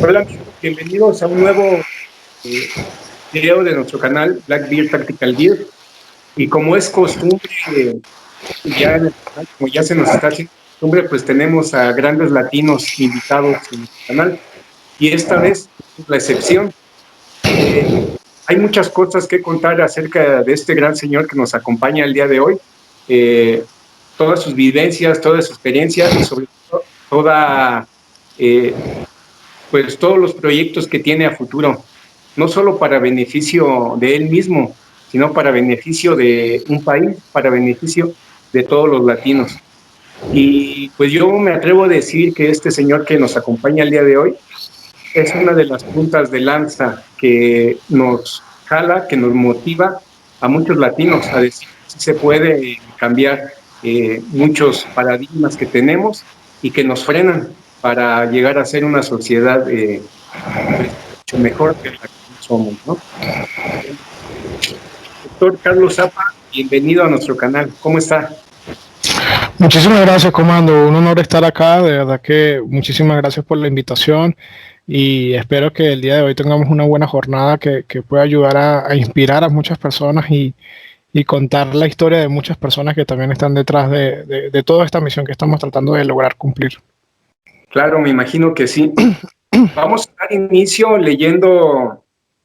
Hola amigos, bienvenidos a un nuevo eh, video de nuestro canal Black Bear Tactical Gear. Y como es costumbre, ya en el canal, como ya se nos está haciendo costumbre, pues tenemos a grandes latinos invitados en nuestro canal. Y esta vez es la excepción. Hay muchas cosas que contar acerca de este gran señor que nos acompaña el día de hoy. Todas sus vivencias, toda su experiencia y sobre todo toda pues todos los proyectos que tiene a futuro, no solo para beneficio de él mismo, sino para beneficio de un país, para beneficio de todos los latinos. Y pues yo me atrevo a decir que este señor que nos acompaña el día de hoy es una de las puntas de lanza que nos jala, que nos motiva a muchos latinos a decir si se puede cambiar muchos paradigmas que tenemos y que nos frenan para llegar a ser una sociedad pues, mucho mejor que la que somos, ¿no? Doctor Carlos Zapa, bienvenido a nuestro canal. ¿Cómo está? Muchísimas gracias, Comando. Un honor estar acá. De verdad que muchísimas gracias por la invitación y espero que el día de hoy tengamos una buena jornada que pueda ayudar a inspirar a muchas personas y contar la historia de muchas personas que también están detrás de toda esta misión que estamos tratando de lograr cumplir. Claro, me imagino que sí. Vamos a dar inicio leyendo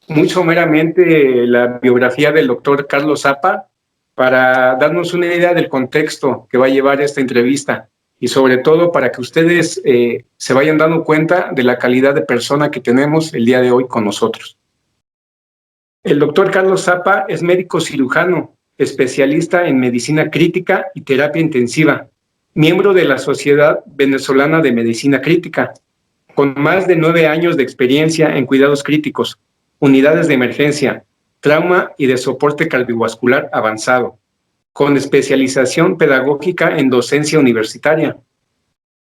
muy someramente la biografía del doctor Carlos Zapa para darnos una idea del contexto que va a llevar esta entrevista y sobre todo para que ustedes se vayan dando cuenta de la calidad de persona que tenemos el día de hoy con nosotros. El doctor Carlos Zapa es médico cirujano, especialista en medicina crítica y terapia intensiva, miembro de la Sociedad Venezolana de Medicina Crítica, con más de 9 años de experiencia en cuidados críticos, unidades de emergencia, trauma y de soporte cardiovascular avanzado, con especialización pedagógica en docencia universitaria.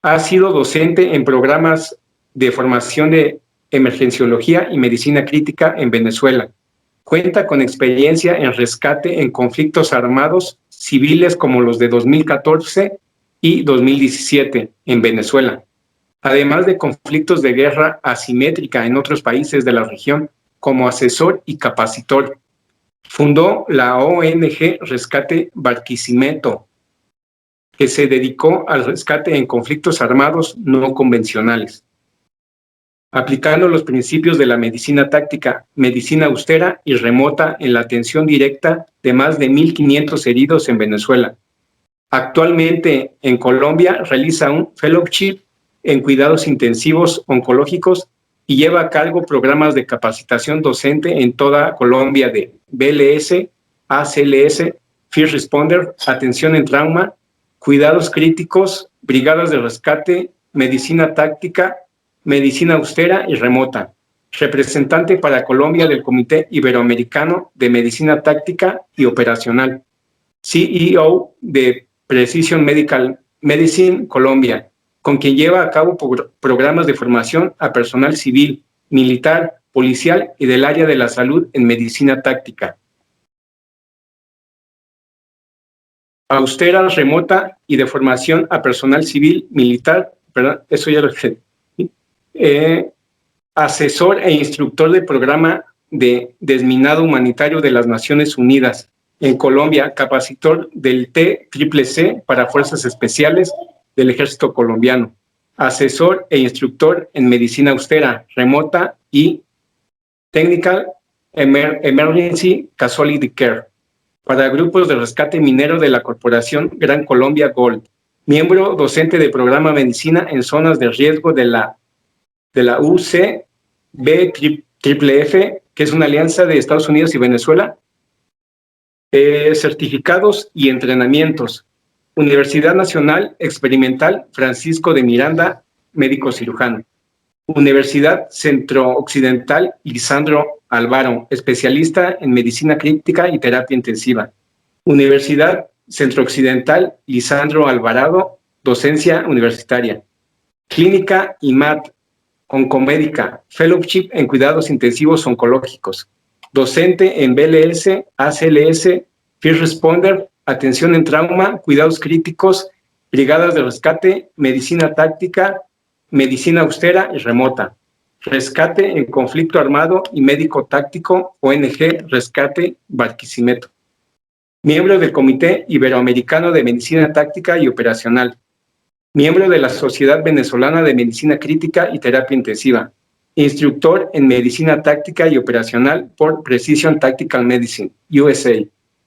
Ha sido docente en programas de formación de emergenciología y medicina crítica en Venezuela. Cuenta con experiencia en rescate en conflictos armados civiles como los de 2014 y 2017 en Venezuela, además de conflictos de guerra asimétrica en otros países de la región como asesor y capacitor. Fundó la ONG Rescate Barquisimeto, que se dedicó al rescate en conflictos armados no convencionales, aplicando los principios de la medicina táctica, medicina austera y remota en la atención directa de más de 1,500 heridos en Venezuela. Actualmente en Colombia realiza un fellowship en cuidados intensivos oncológicos y lleva a cargo programas de capacitación docente en toda Colombia de BLS, ACLS, First Responder, atención en trauma, cuidados críticos, brigadas de rescate, medicina táctica, medicina austera y remota. Representante para Colombia del Comité Iberoamericano de Medicina Táctica y Operacional. CEO de Precision Medical Medicine Colombia, con quien lleva a cabo programas de formación a personal civil, militar, policial y del área de la salud en medicina táctica. Austera, remota y de formación a personal civil, militar, perdón, eso ya lo dije. Asesor e instructor del programa de desminado humanitario de las Naciones Unidas en Colombia, capacitor del TCCC para Fuerzas Especiales del Ejército Colombiano, asesor e instructor en medicina austera, remota y Technical Emergency Casualty Care para grupos de rescate minero de la Corporación Gran Colombia Gold, miembro docente del programa Medicina en zonas de riesgo de la UCBFFF, que es una alianza de Estados Unidos y Venezuela. Certificados y entrenamientos. Universidad Nacional Experimental Francisco de Miranda, médico cirujano. Universidad Centro Occidental Lisandro Alvaro, especialista en medicina crítica y terapia intensiva. Universidad Centro Occidental Lisandro Alvarado, docencia universitaria. Clínica IMAT, oncomédica, fellowship en cuidados intensivos oncológicos. Docente en BLS, ACLS, First Responder, atención en trauma, cuidados críticos, brigadas de rescate, medicina táctica, medicina austera y remota. Rescate en Conflicto Armado y Médico Táctico, ONG Rescate Barquisimeto. Miembro del Comité Iberoamericano de Medicina Táctica y Operacional. Miembro de la Sociedad Venezolana de Medicina Crítica y Terapia Intensiva. Instructor en Medicina Táctica y Operacional por Precision Tactical Medicine, USA,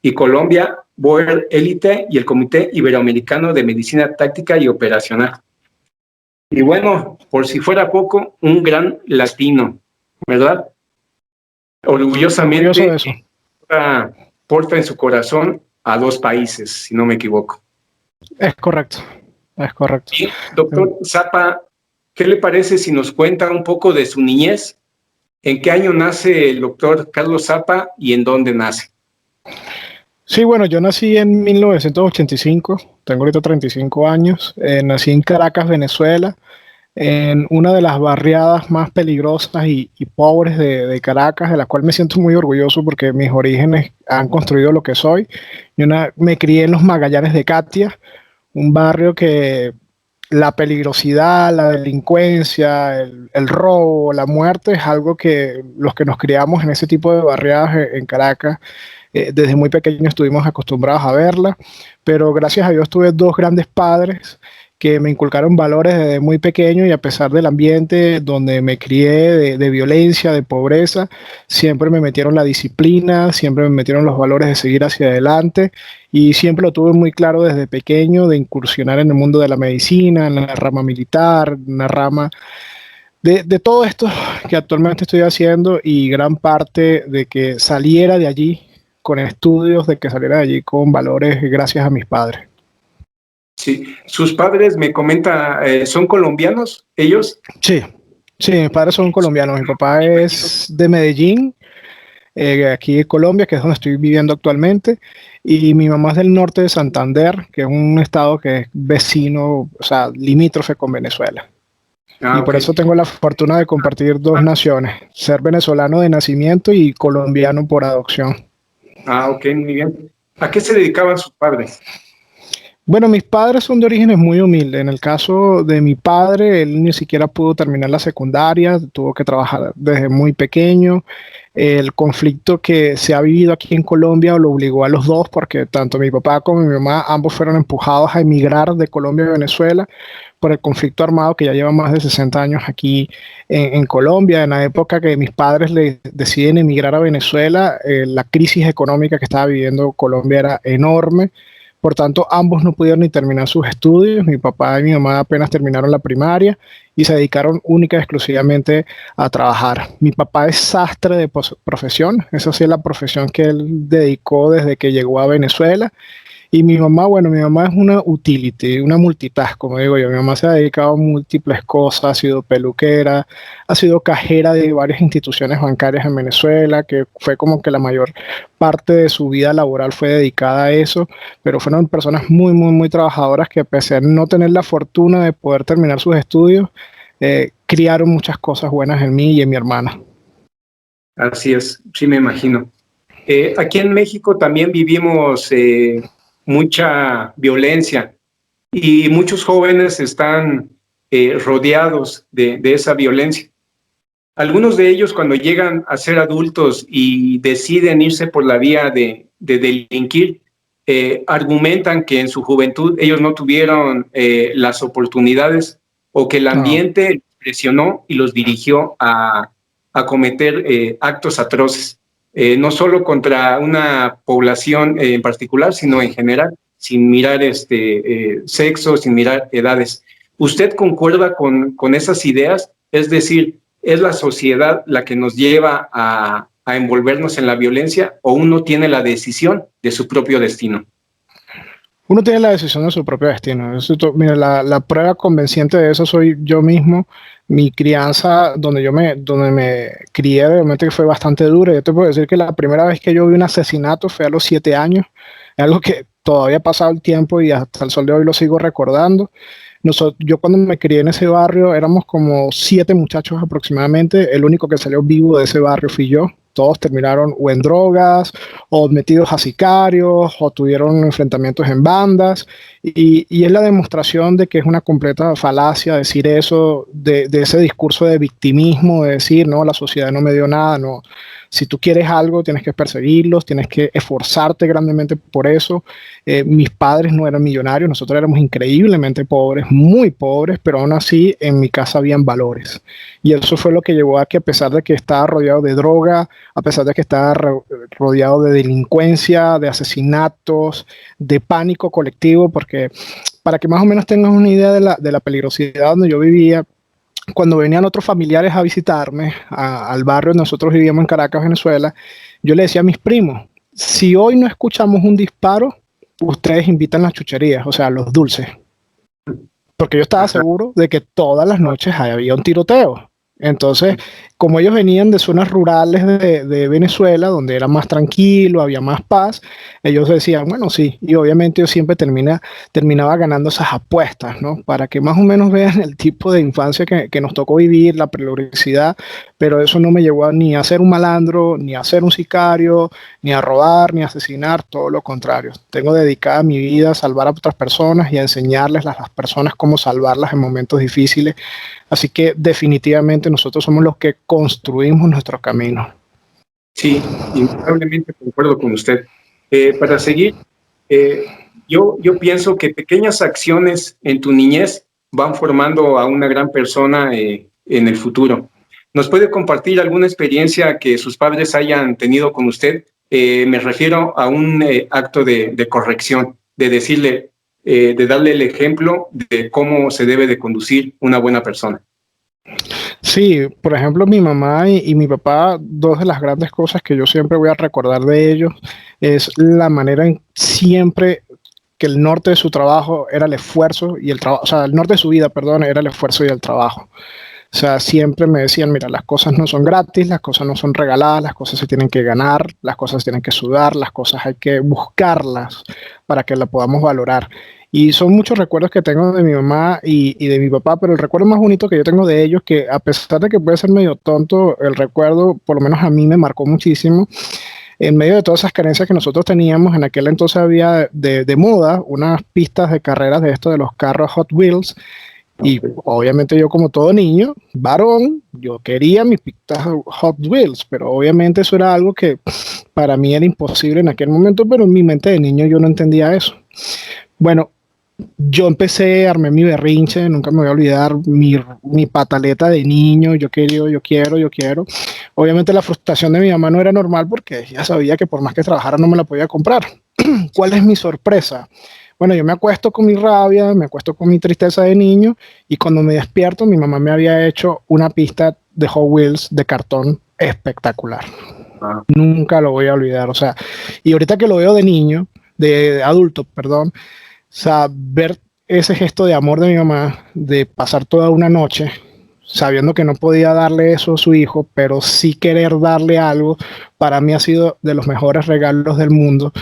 y Colombia, Boer Elite y el Comité Iberoamericano de Medicina Táctica y Operacional. Y bueno, por si fuera poco, un gran latino, ¿verdad? Orgullosamente Orgulloso de eso. Porta en su corazón a 2 países, si no me equivoco. Es correcto, es correcto. Y, doctor Zapa, ¿qué le parece si nos cuenta un poco de su niñez? ¿En qué año nace el doctor Carlos Zapa y en dónde nace? Sí, bueno, yo nací en 1985, tengo ahorita 35 años, nací en Caracas, Venezuela, en una de las barriadas más peligrosas y pobres de Caracas, de la cual me siento muy orgulloso porque mis orígenes han construido lo que soy. Me crié en los Magallanes de Catia, un barrio que la peligrosidad, la delincuencia, el robo, la muerte es algo que los que nos criamos en ese tipo de barriadas en Caracas, desde muy pequeño estuvimos acostumbrados a verla, pero gracias a Dios tuve 2 grandes padres que me inculcaron valores desde muy pequeño y a pesar del ambiente donde me crié de violencia, de pobreza, siempre me metieron la disciplina, siempre me metieron los valores de seguir hacia adelante y siempre lo tuve muy claro desde pequeño de incursionar en el mundo de la medicina, en la rama militar, en la rama de todo esto que actualmente estoy haciendo y gran parte de que saliera de allí con estudios, de que saliera de allí con valores gracias a mis padres. Sí, sus padres me comenta, ¿son colombianos ellos? Sí, sí, mis padres son colombianos. Mi papá es de Medellín, aquí en Colombia, que es donde estoy viviendo actualmente, y mi mamá es del norte de Santander, que es un estado que es vecino, o sea, limítrofe con Venezuela. Y por eso tengo la fortuna de compartir 2 naciones, ser venezolano de nacimiento y colombiano por adopción. Ah, ok, muy bien. ¿A qué se dedicaban sus padres? Bueno, mis padres son de orígenes muy humildes. En el caso de mi padre, él ni siquiera pudo terminar la secundaria, tuvo que trabajar desde muy pequeño. El conflicto que se ha vivido aquí en Colombia lo obligó a los 2, porque tanto mi papá como mi mamá, ambos fueron empujados a emigrar de Colombia a Venezuela por el conflicto armado que ya lleva más de 60 años aquí en Colombia. En la época que mis padres deciden emigrar a Venezuela, la crisis económica que estaba viviendo Colombia era enorme. Por tanto, ambos no pudieron ni terminar sus estudios. Mi papá y mi mamá apenas terminaron la primaria y se dedicaron única y exclusivamente a trabajar. Mi papá es sastre de profesión. Esa sí es la profesión que él dedicó desde que llegó a Venezuela. Y mi mamá, bueno, mi mamá es una utility, una multitask, como digo yo. Mi mamá se ha dedicado a múltiples cosas, ha sido peluquera, ha sido cajera de varias instituciones bancarias en Venezuela, que fue como que la mayor parte de su vida laboral fue dedicada a eso, pero fueron personas muy, muy, muy trabajadoras que pese a no tener la fortuna de poder terminar sus estudios, criaron muchas cosas buenas en mí y en mi hermana. Así es, sí me imagino. Aquí en México también vivimos mucha violencia y muchos jóvenes están rodeados de esa violencia. Algunos de ellos cuando llegan a ser adultos y deciden irse por la vía de delinquir, argumentan que en su juventud ellos no tuvieron las oportunidades o que el ambiente los presionó y los dirigió a cometer actos atroces. No solo contra una población en particular, sino en general, sin mirar sexo, sin mirar edades. ¿Usted concuerda con esas ideas? Es decir, ¿es la sociedad la que nos lleva a envolvernos en la violencia o uno tiene la decisión de su propio destino? Uno tiene la decisión de su propio destino. Mira, la prueba convenciente de eso soy yo mismo. Mi crianza, donde me crié, obviamente que fue bastante dura. Yo te puedo decir que la primera vez que yo vi un asesinato fue a los 7 años. Es algo que todavía ha pasado el tiempo y hasta el sol de hoy lo sigo recordando. Yo cuando me crié en ese barrio éramos como 7 muchachos aproximadamente. El único que salió vivo de ese barrio fui yo. todos terminaron o en drogas, o metidos a sicarios, o tuvieron enfrentamientos en bandas, y es la demostración de que es una completa falacia decir eso, de ese discurso de victimismo, de decir, no, la sociedad no me dio nada, no. Si tú quieres algo, tienes que perseguirlos, tienes que esforzarte grandemente por eso. Mis padres no eran millonarios, nosotros éramos increíblemente pobres, muy pobres, pero aún así en mi casa habían valores. Y eso fue lo que llevó a que, a pesar de que estaba rodeado de droga, a pesar de que estaba rodeado de delincuencia, de asesinatos, de pánico colectivo, porque para que más o menos tengas una idea de la peligrosidad donde yo vivía, cuando venían otros familiares a visitarme al barrio, nosotros vivíamos en Caracas, Venezuela, yo le decía a mis primos, si hoy no escuchamos un disparo, ustedes invitan las chucherías, o sea, los dulces. Porque yo estaba seguro de que todas las noches había un tiroteo. Entonces, como ellos venían de zonas rurales de Venezuela, donde era más tranquilo, había más paz, ellos decían, bueno, sí, y obviamente yo siempre terminaba ganando esas apuestas, ¿no? Para que más o menos vean el tipo de infancia que nos tocó vivir, la peligrosidad, pero eso no me llevó ni a ser un malandro, ni a ser un sicario, ni a robar, ni a asesinar, todo lo contrario. Tengo dedicada mi vida a salvar a otras personas y a enseñarles a las personas cómo salvarlas en momentos difíciles. Así que definitivamente nosotros somos los que construimos nuestro camino. Sí, indudablemente concuerdo con usted. Para seguir, yo pienso que pequeñas acciones en tu niñez van formando a una gran persona en el futuro. ¿Nos puede compartir alguna experiencia que sus padres hayan tenido con usted? Me refiero a un acto de corrección, de decirle, de darle el ejemplo de cómo se debe de conducir una buena persona. Sí, por ejemplo, mi mamá y mi papá, dos de las grandes cosas que yo siempre voy a recordar de ellos es la manera en siempre que el norte de su trabajo era el esfuerzo y el trabajo, o sea, el norte de su vida, perdón, era el esfuerzo y el trabajo. O sea, siempre me decían, mira, las cosas no son gratis, las cosas no son regaladas, las cosas se tienen que ganar, las cosas se tienen que sudar, las cosas hay que buscarlas para que las podamos valorar. Y son muchos recuerdos que tengo de mi mamá y de mi papá, pero el recuerdo más bonito que yo tengo de ellos, que a pesar de que puede ser medio tonto, el recuerdo, por lo menos a mí me marcó muchísimo. En medio de todas esas carencias que nosotros teníamos, en aquel entonces había de moda unas pistas de carreras de esto de los carros Hot Wheels, y obviamente yo como todo niño, varón, yo quería mis pistas Hot Wheels, pero obviamente eso era algo que para mí era imposible en aquel momento, pero en mi mente de niño yo no entendía eso. Bueno, yo empecé, armé mi berrinche, nunca me voy a olvidar mi pataleta de niño, yo quiero, yo quiero, yo quiero. Obviamente la frustración de mi mamá no era normal porque ella sabía que por más que trabajara no me la podía comprar. ¿Cuál es mi sorpresa? Bueno, yo me acuesto con mi rabia, me acuesto con mi tristeza de niño y cuando me despierto mi mamá me había hecho una pista de Hot Wheels de cartón espectacular. Ah. Nunca lo voy a olvidar, o sea, y ahorita que lo veo de niño, de adulto, perdón, o sea, ver ese gesto de amor de mi mamá, de pasar toda una noche sabiendo que no podía darle eso a su hijo, pero sí querer darle algo, para mí ha sido de los mejores regalos del mundo.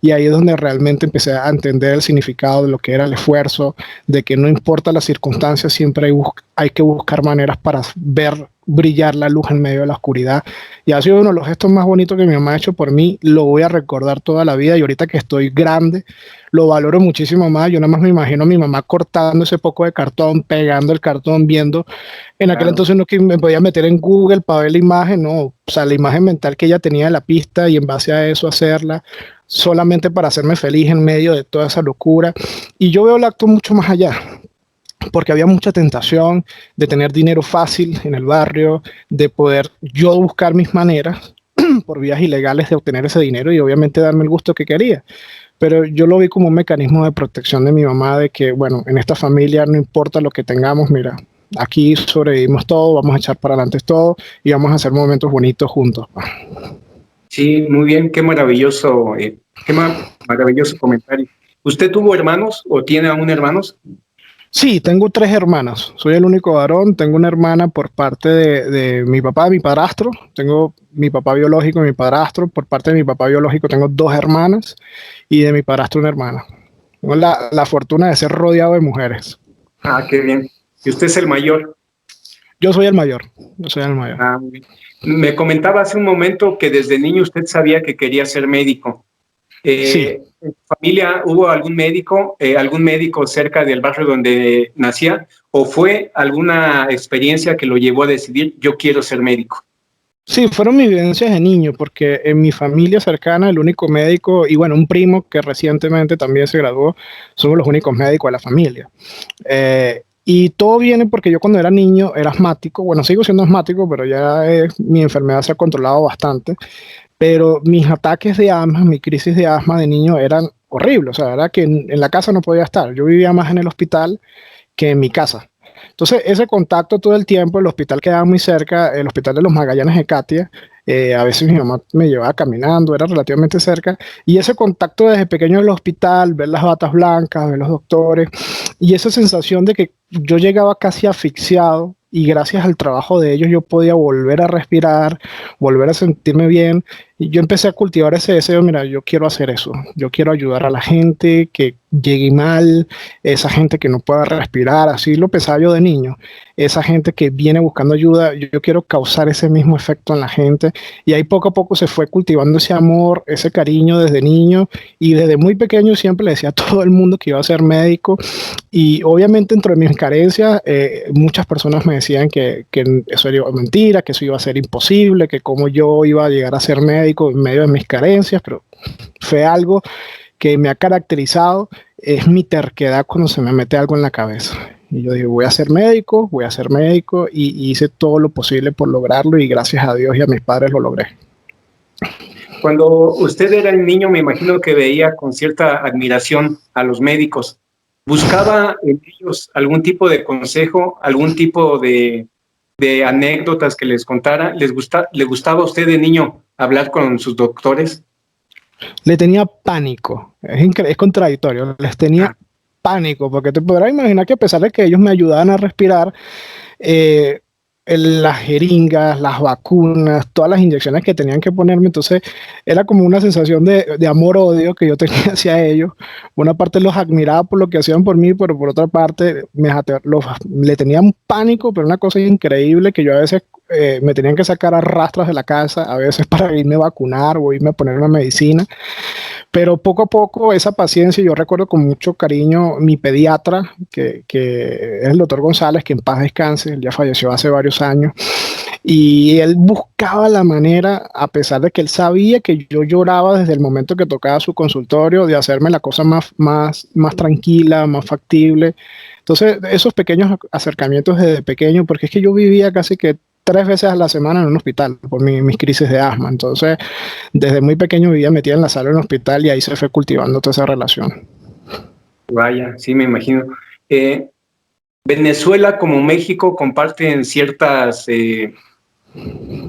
Y ahí es donde realmente empecé a entender el significado de lo que era el esfuerzo, de que no importa las circunstancias, siempre hay que buscar maneras para ver brillar la luz en medio de la oscuridad. Y ha sido uno de los gestos más bonitos que mi mamá ha hecho por mí. Lo voy a recordar toda la vida y ahorita que estoy grande, lo valoro muchísimo más. Yo nada más me imagino a mi mamá cortando ese poco de cartón, pegando el cartón, viendo. En aquel entonces no que me podía meter en Google para ver la imagen, no. O sea, la imagen mental que ella tenía de la pista y en base a eso hacerla solamente para hacerme feliz en medio de toda esa locura. Y yo veo el acto mucho más allá, porque había mucha tentación de tener dinero fácil en el barrio, de poder yo buscar mis maneras por vías ilegales de obtener ese dinero y obviamente darme el gusto que quería. Pero yo lo vi como un mecanismo de protección de mi mamá, de que, bueno, en esta familia no importa lo que tengamos, mira, aquí sobrevivimos todo, vamos a echar para adelante todo y vamos a hacer momentos bonitos juntos. Sí, muy bien, qué maravilloso comentario. ¿Usted tuvo hermanos o tiene aún hermanos? Sí, tengo 3 hermanas. Soy el único varón. Tengo una hermana por parte de mi papá, mi padrastro. Tengo mi papá biológico y mi padrastro. Por parte de mi papá biológico tengo 2 hermanas y de mi padrastro una hermana. Tengo la fortuna de ser rodeado de mujeres. Ah, qué bien. ¿Y usted es el mayor? Yo soy el mayor, yo soy el mayor. Ah, me comentaba hace un momento que desde niño usted sabía que quería ser médico. Sí, ¿En su familia hubo algún médico cerca del barrio donde nacía? ¿O fue alguna experiencia que lo llevó a decidir, yo quiero ser médico? sí, fueron mis vivencias de niño, porque en mi familia cercana, el único médico, y bueno, un primo que recientemente también se graduó, somos los únicos médicos de la familia. Y todo viene porque yo cuando era niño era asmático, bueno, sigo siendo asmático, pero ya mi enfermedad se ha controlado bastante, pero mis ataques de asma, mi crisis de asma de niño eran horribles, o sea, era que en la casa no podía estar, yo vivía más en el hospital que en mi casa. Entonces, ese contacto todo el tiempo, el hospital quedaba muy cerca, el hospital de los Magallanes de Catia, a veces mi mamá me llevaba caminando, era relativamente cerca, y ese contacto desde pequeño en el hospital, ver las batas blancas, ver los doctores, y esa sensación de que yo llegaba casi asfixiado, y gracias al trabajo de ellos yo podía volver a respirar, volver a sentirme bien, y yo empecé a cultivar ese deseo, mira, yo quiero hacer eso, yo quiero ayudar a la gente que llegue mal, esa gente que no pueda respirar, así lo pensaba yo de niño, esa gente que viene buscando ayuda, yo quiero causar ese mismo efecto en la gente y ahí poco a poco se fue cultivando ese amor, ese cariño desde niño y desde muy pequeño siempre le decía a todo el mundo que iba a ser médico y obviamente dentro de mis carencias muchas personas me decían que eso era mentira, que eso iba a ser imposible, que cómo yo iba a llegar a ser médico en medio de mis carencias, pero fue algo que me ha caracterizado es mi terquedad cuando se me mete algo en la cabeza. Y yo dije, voy a ser médico y hice todo lo posible por lograrlo y gracias a Dios y a mis padres lo logré. Cuando usted era niño, me imagino que veía con cierta admiración a los médicos. ¿Buscaba en ellos algún tipo de consejo, algún tipo de anécdotas que les contara? ¿Le gustaba a usted de niño hablar con sus doctores? Le tenía pánico, es contradictorio, les tenía pánico, porque te podrás imaginar que a pesar de que ellos me ayudaban a respirar, eh, las jeringas, las vacunas, todas las inyecciones que tenían que ponerme, entonces era como una sensación de amor-odio que yo tenía hacia ellos. Una parte los admiraba por lo que hacían por mí, pero por otra parte le tenía un pánico, pero una cosa increíble que yo a veces me tenían que sacar a rastras de la casa, a veces para irme a vacunar o irme a poner una medicina. Pero poco a poco esa paciencia, yo recuerdo con mucho cariño mi pediatra, que es el doctor González, que en paz descanse, él ya falleció hace varios años, y él buscaba la manera, a pesar de que él sabía que yo lloraba desde el momento que tocaba su consultorio, de hacerme la cosa más tranquila, más factible. Entonces, esos pequeños acercamientos desde pequeño, porque es que yo vivía casi que 3 veces a la semana en un hospital por mis crisis de asma. Entonces, desde muy pequeño vivía metido en la sala de un hospital y ahí se fue cultivando toda esa relación. Vaya, sí, me imagino. Venezuela como México comparten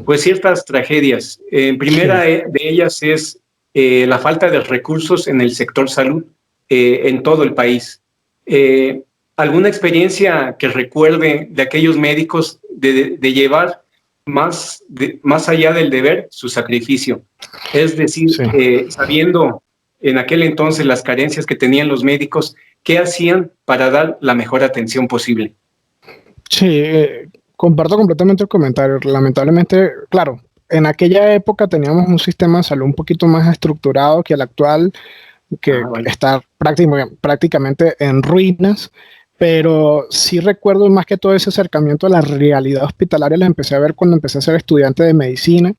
pues ciertas tragedias. Primera Sí. de ellas es la falta de recursos en el sector salud en todo el país. Eh, ¿Alguna experiencia que recuerde de aquellos médicos de llevar más allá del deber su sacrificio? Es decir, Sí, sabiendo en aquel entonces las carencias que tenían los médicos, ¿qué hacían para dar la mejor atención posible? sí, comparto completamente el comentario. Lamentablemente, claro, en aquella época teníamos un sistema de salud un poquito más estructurado que el actual, que Vale. está prácticamente en ruinas, pero sí recuerdo más que todo ese acercamiento a la realidad hospitalaria, la empecé a ver cuando empecé a ser estudiante de medicina.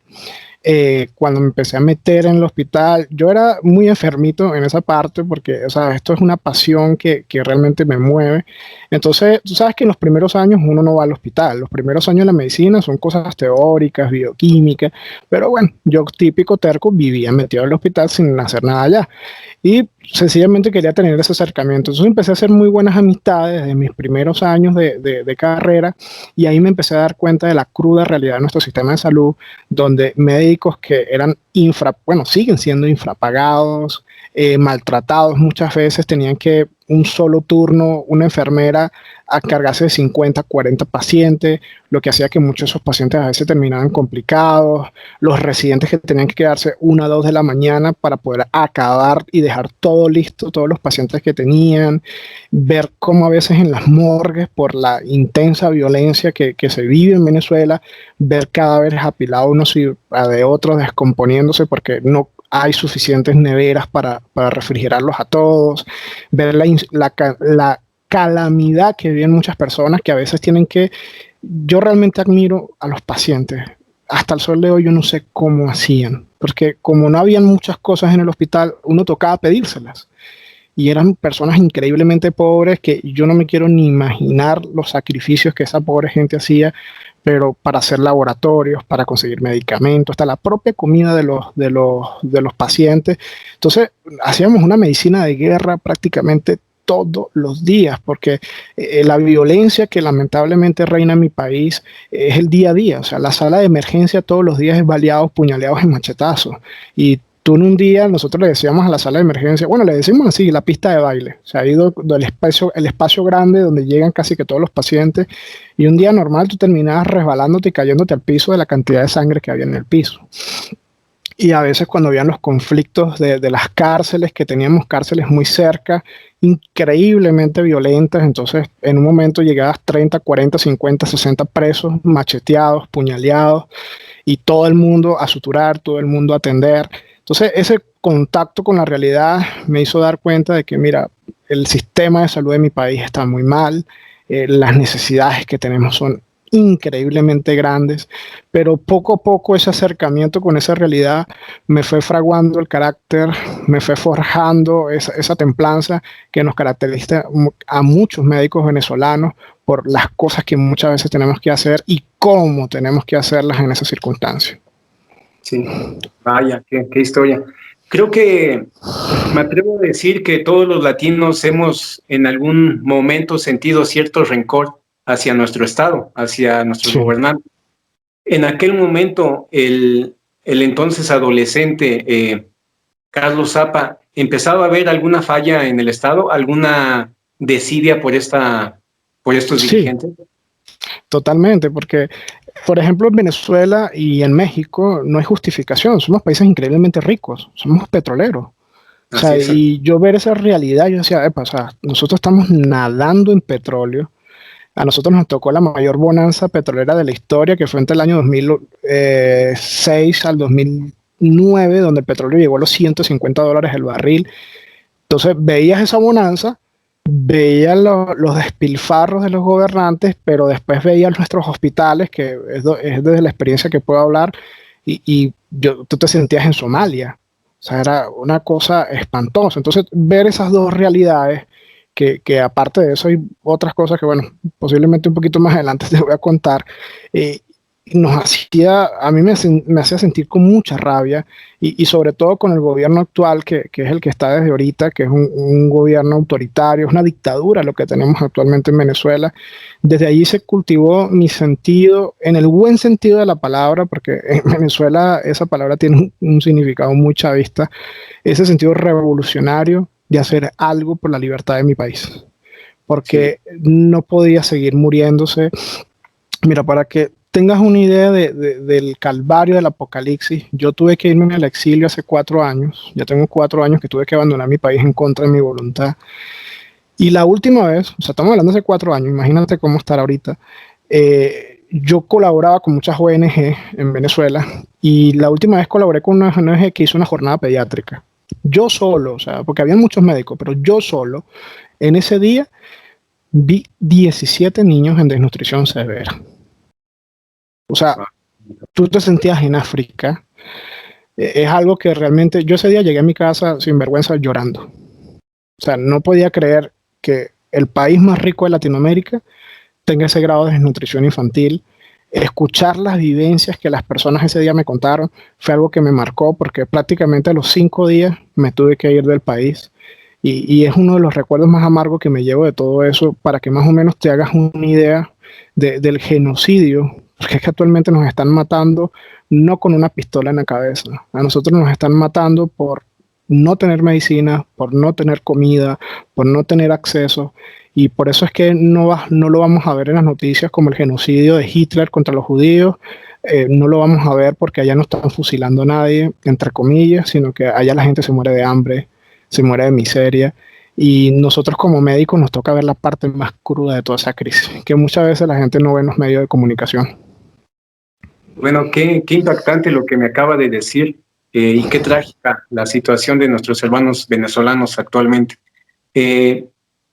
Cuando me empecé a meter en el hospital, yo era muy enfermito en esa parte porque, o sea, esto es una pasión que realmente me mueve. Entonces, tú sabes que en los primeros años uno no va al hospital. Los primeros años de la medicina son cosas teóricas, bioquímica, pero bueno, yo típico terco vivía metido en el hospital sin hacer nada allá. Y sencillamente quería tener ese acercamiento. Entonces empecé a hacer muy buenas amistades desde mis primeros años de carrera y ahí me empecé a dar cuenta de la cruda realidad de nuestro sistema de salud, donde médicos que eran bueno, siguen siendo infrapagados, maltratados muchas veces, tenían que un solo turno, una enfermera a cargarse de 50, 40 pacientes, lo que hacía que muchos de esos pacientes a veces terminaban complicados, los residentes que tenían que quedarse 1 o 2 de la mañana para poder acabar y dejar todo listo, todos los pacientes que tenían, ver cómo a veces en las morgues, por la intensa violencia que se vive en Venezuela, ver cadáveres apilados unos de otros, descomponiéndose porque no hay suficientes neveras para refrigerarlos a todos, ver la calamidad que viven muchas personas que a veces tienen que... Yo realmente admiro a los pacientes. Hasta el sol de hoy yo no sé cómo hacían, porque como no habían muchas cosas en el hospital, uno tocaba pedírselas. Y eran personas increíblemente pobres que yo no me quiero ni imaginar los sacrificios que esa pobre gente hacía, pero para hacer laboratorios, para conseguir medicamentos, hasta la propia comida de los pacientes. Entonces, hacíamos una medicina de guerra prácticamente todos los días, porque la violencia que lamentablemente reina en mi país es el día a día. O sea, la sala de emergencia todos los días es baleados, puñaleados y machetazos. Y tú en un día, nosotros le decíamos a la sala de emergencia, bueno, le decimos así, la pista de baile, o sea, ha ido el espacio grande donde llegan casi que todos los pacientes, y un día normal tú terminabas resbalándote y cayéndote al piso de la cantidad de sangre que había en el piso. Y a veces cuando habían los conflictos de las cárceles, que teníamos cárceles muy cerca, increíblemente violentas, entonces en un momento llegabas 30, 40, 50, 60 presos, macheteados, puñaleados, y todo el mundo a suturar, todo el mundo a atender. Entonces, ese contacto con la realidad me hizo dar cuenta de que, mira, el sistema de salud de mi país está muy mal, las necesidades que tenemos son increíblemente grandes, pero poco a poco ese acercamiento con esa realidad me fue fraguando el carácter, me fue forjando esa templanza que nos caracteriza a muchos médicos venezolanos por las cosas que muchas veces tenemos que hacer y cómo tenemos que hacerlas en esas circunstancias. Sí, vaya, qué historia. Creo que me atrevo a decir que todos los latinos hemos en algún momento sentido cierto rencor hacia nuestro Estado, hacia nuestros gobernantes. En aquel momento, el entonces adolescente Carlos Zapa, ¿empezaba a ver alguna falla en el Estado, alguna desidia por estos dirigentes? Totalmente, porque, por ejemplo, en Venezuela y en México no hay justificación, somos países increíblemente ricos, somos petroleros. O sea, y yo ver esa realidad, yo decía, o sea, nosotros estamos nadando en petróleo, a nosotros nos tocó la mayor bonanza petrolera de la historia, que fue entre el año 2006 al 2009, donde el petróleo llegó a los $150 el barril. Entonces veías esa bonanza, veías los despilfarros de los gobernantes, pero después veías nuestros hospitales, que es desde la experiencia que puedo hablar, y tú te sentías en Somalia. O sea, era una cosa espantosa. Entonces, ver esas dos realidades, que aparte de eso hay otras cosas que, bueno, posiblemente un poquito más adelante te voy a contar, a mí me hacía sentir con mucha rabia y sobre todo con el gobierno actual, que es el que está desde ahorita, que es un gobierno autoritario, es una dictadura lo que tenemos actualmente en Venezuela. Desde allí se cultivó mi sentido, en el buen sentido de la palabra, porque en Venezuela esa palabra tiene un significado muy chavista, ese sentido revolucionario de hacer algo por la libertad de mi país, porque no podía seguir muriéndose. Mira, para que tengas una idea del calvario del apocalipsis, yo tuve que irme al exilio hace 4 años, ya tengo 4 años que tuve que abandonar mi país en contra de mi voluntad, y la última vez, o sea, estamos hablando hace 4 años, imagínate cómo estar ahorita, yo colaboraba con muchas ONG en Venezuela, y la última vez colaboré con una ONG que hizo una jornada pediátrica, yo solo, o sea, porque había muchos médicos, pero yo solo, en ese día, vi 17 niños en desnutrición severa. O sea, tú te sentías en África. Es algo que realmente, yo ese día llegué a mi casa sin vergüenza llorando. O sea, no podía creer que el país más rico de Latinoamérica tenga ese grado de desnutrición infantil. Escuchar las vivencias que las personas ese día me contaron fue algo que me marcó, porque prácticamente a los 5 días me tuve que ir del país. Y es uno de los recuerdos más amargos que me llevo de todo eso, para que más o menos te hagas una idea del genocidio, porque es que actualmente nos están matando no con una pistola en la cabeza, a nosotros nos están matando por no tener medicina, por no tener comida, por no tener acceso. Y por eso es que no lo vamos a ver en las noticias como el genocidio de Hitler contra los judíos. No lo vamos a ver porque allá no están fusilando a nadie, entre comillas, sino que allá la gente se muere de hambre, se muere de miseria. Y nosotros como médicos nos toca ver la parte más cruda de toda esa crisis, que muchas veces la gente no ve en los medios de comunicación. Bueno, qué impactante lo que me acaba de decir, y qué trágica la situación de nuestros hermanos venezolanos actualmente.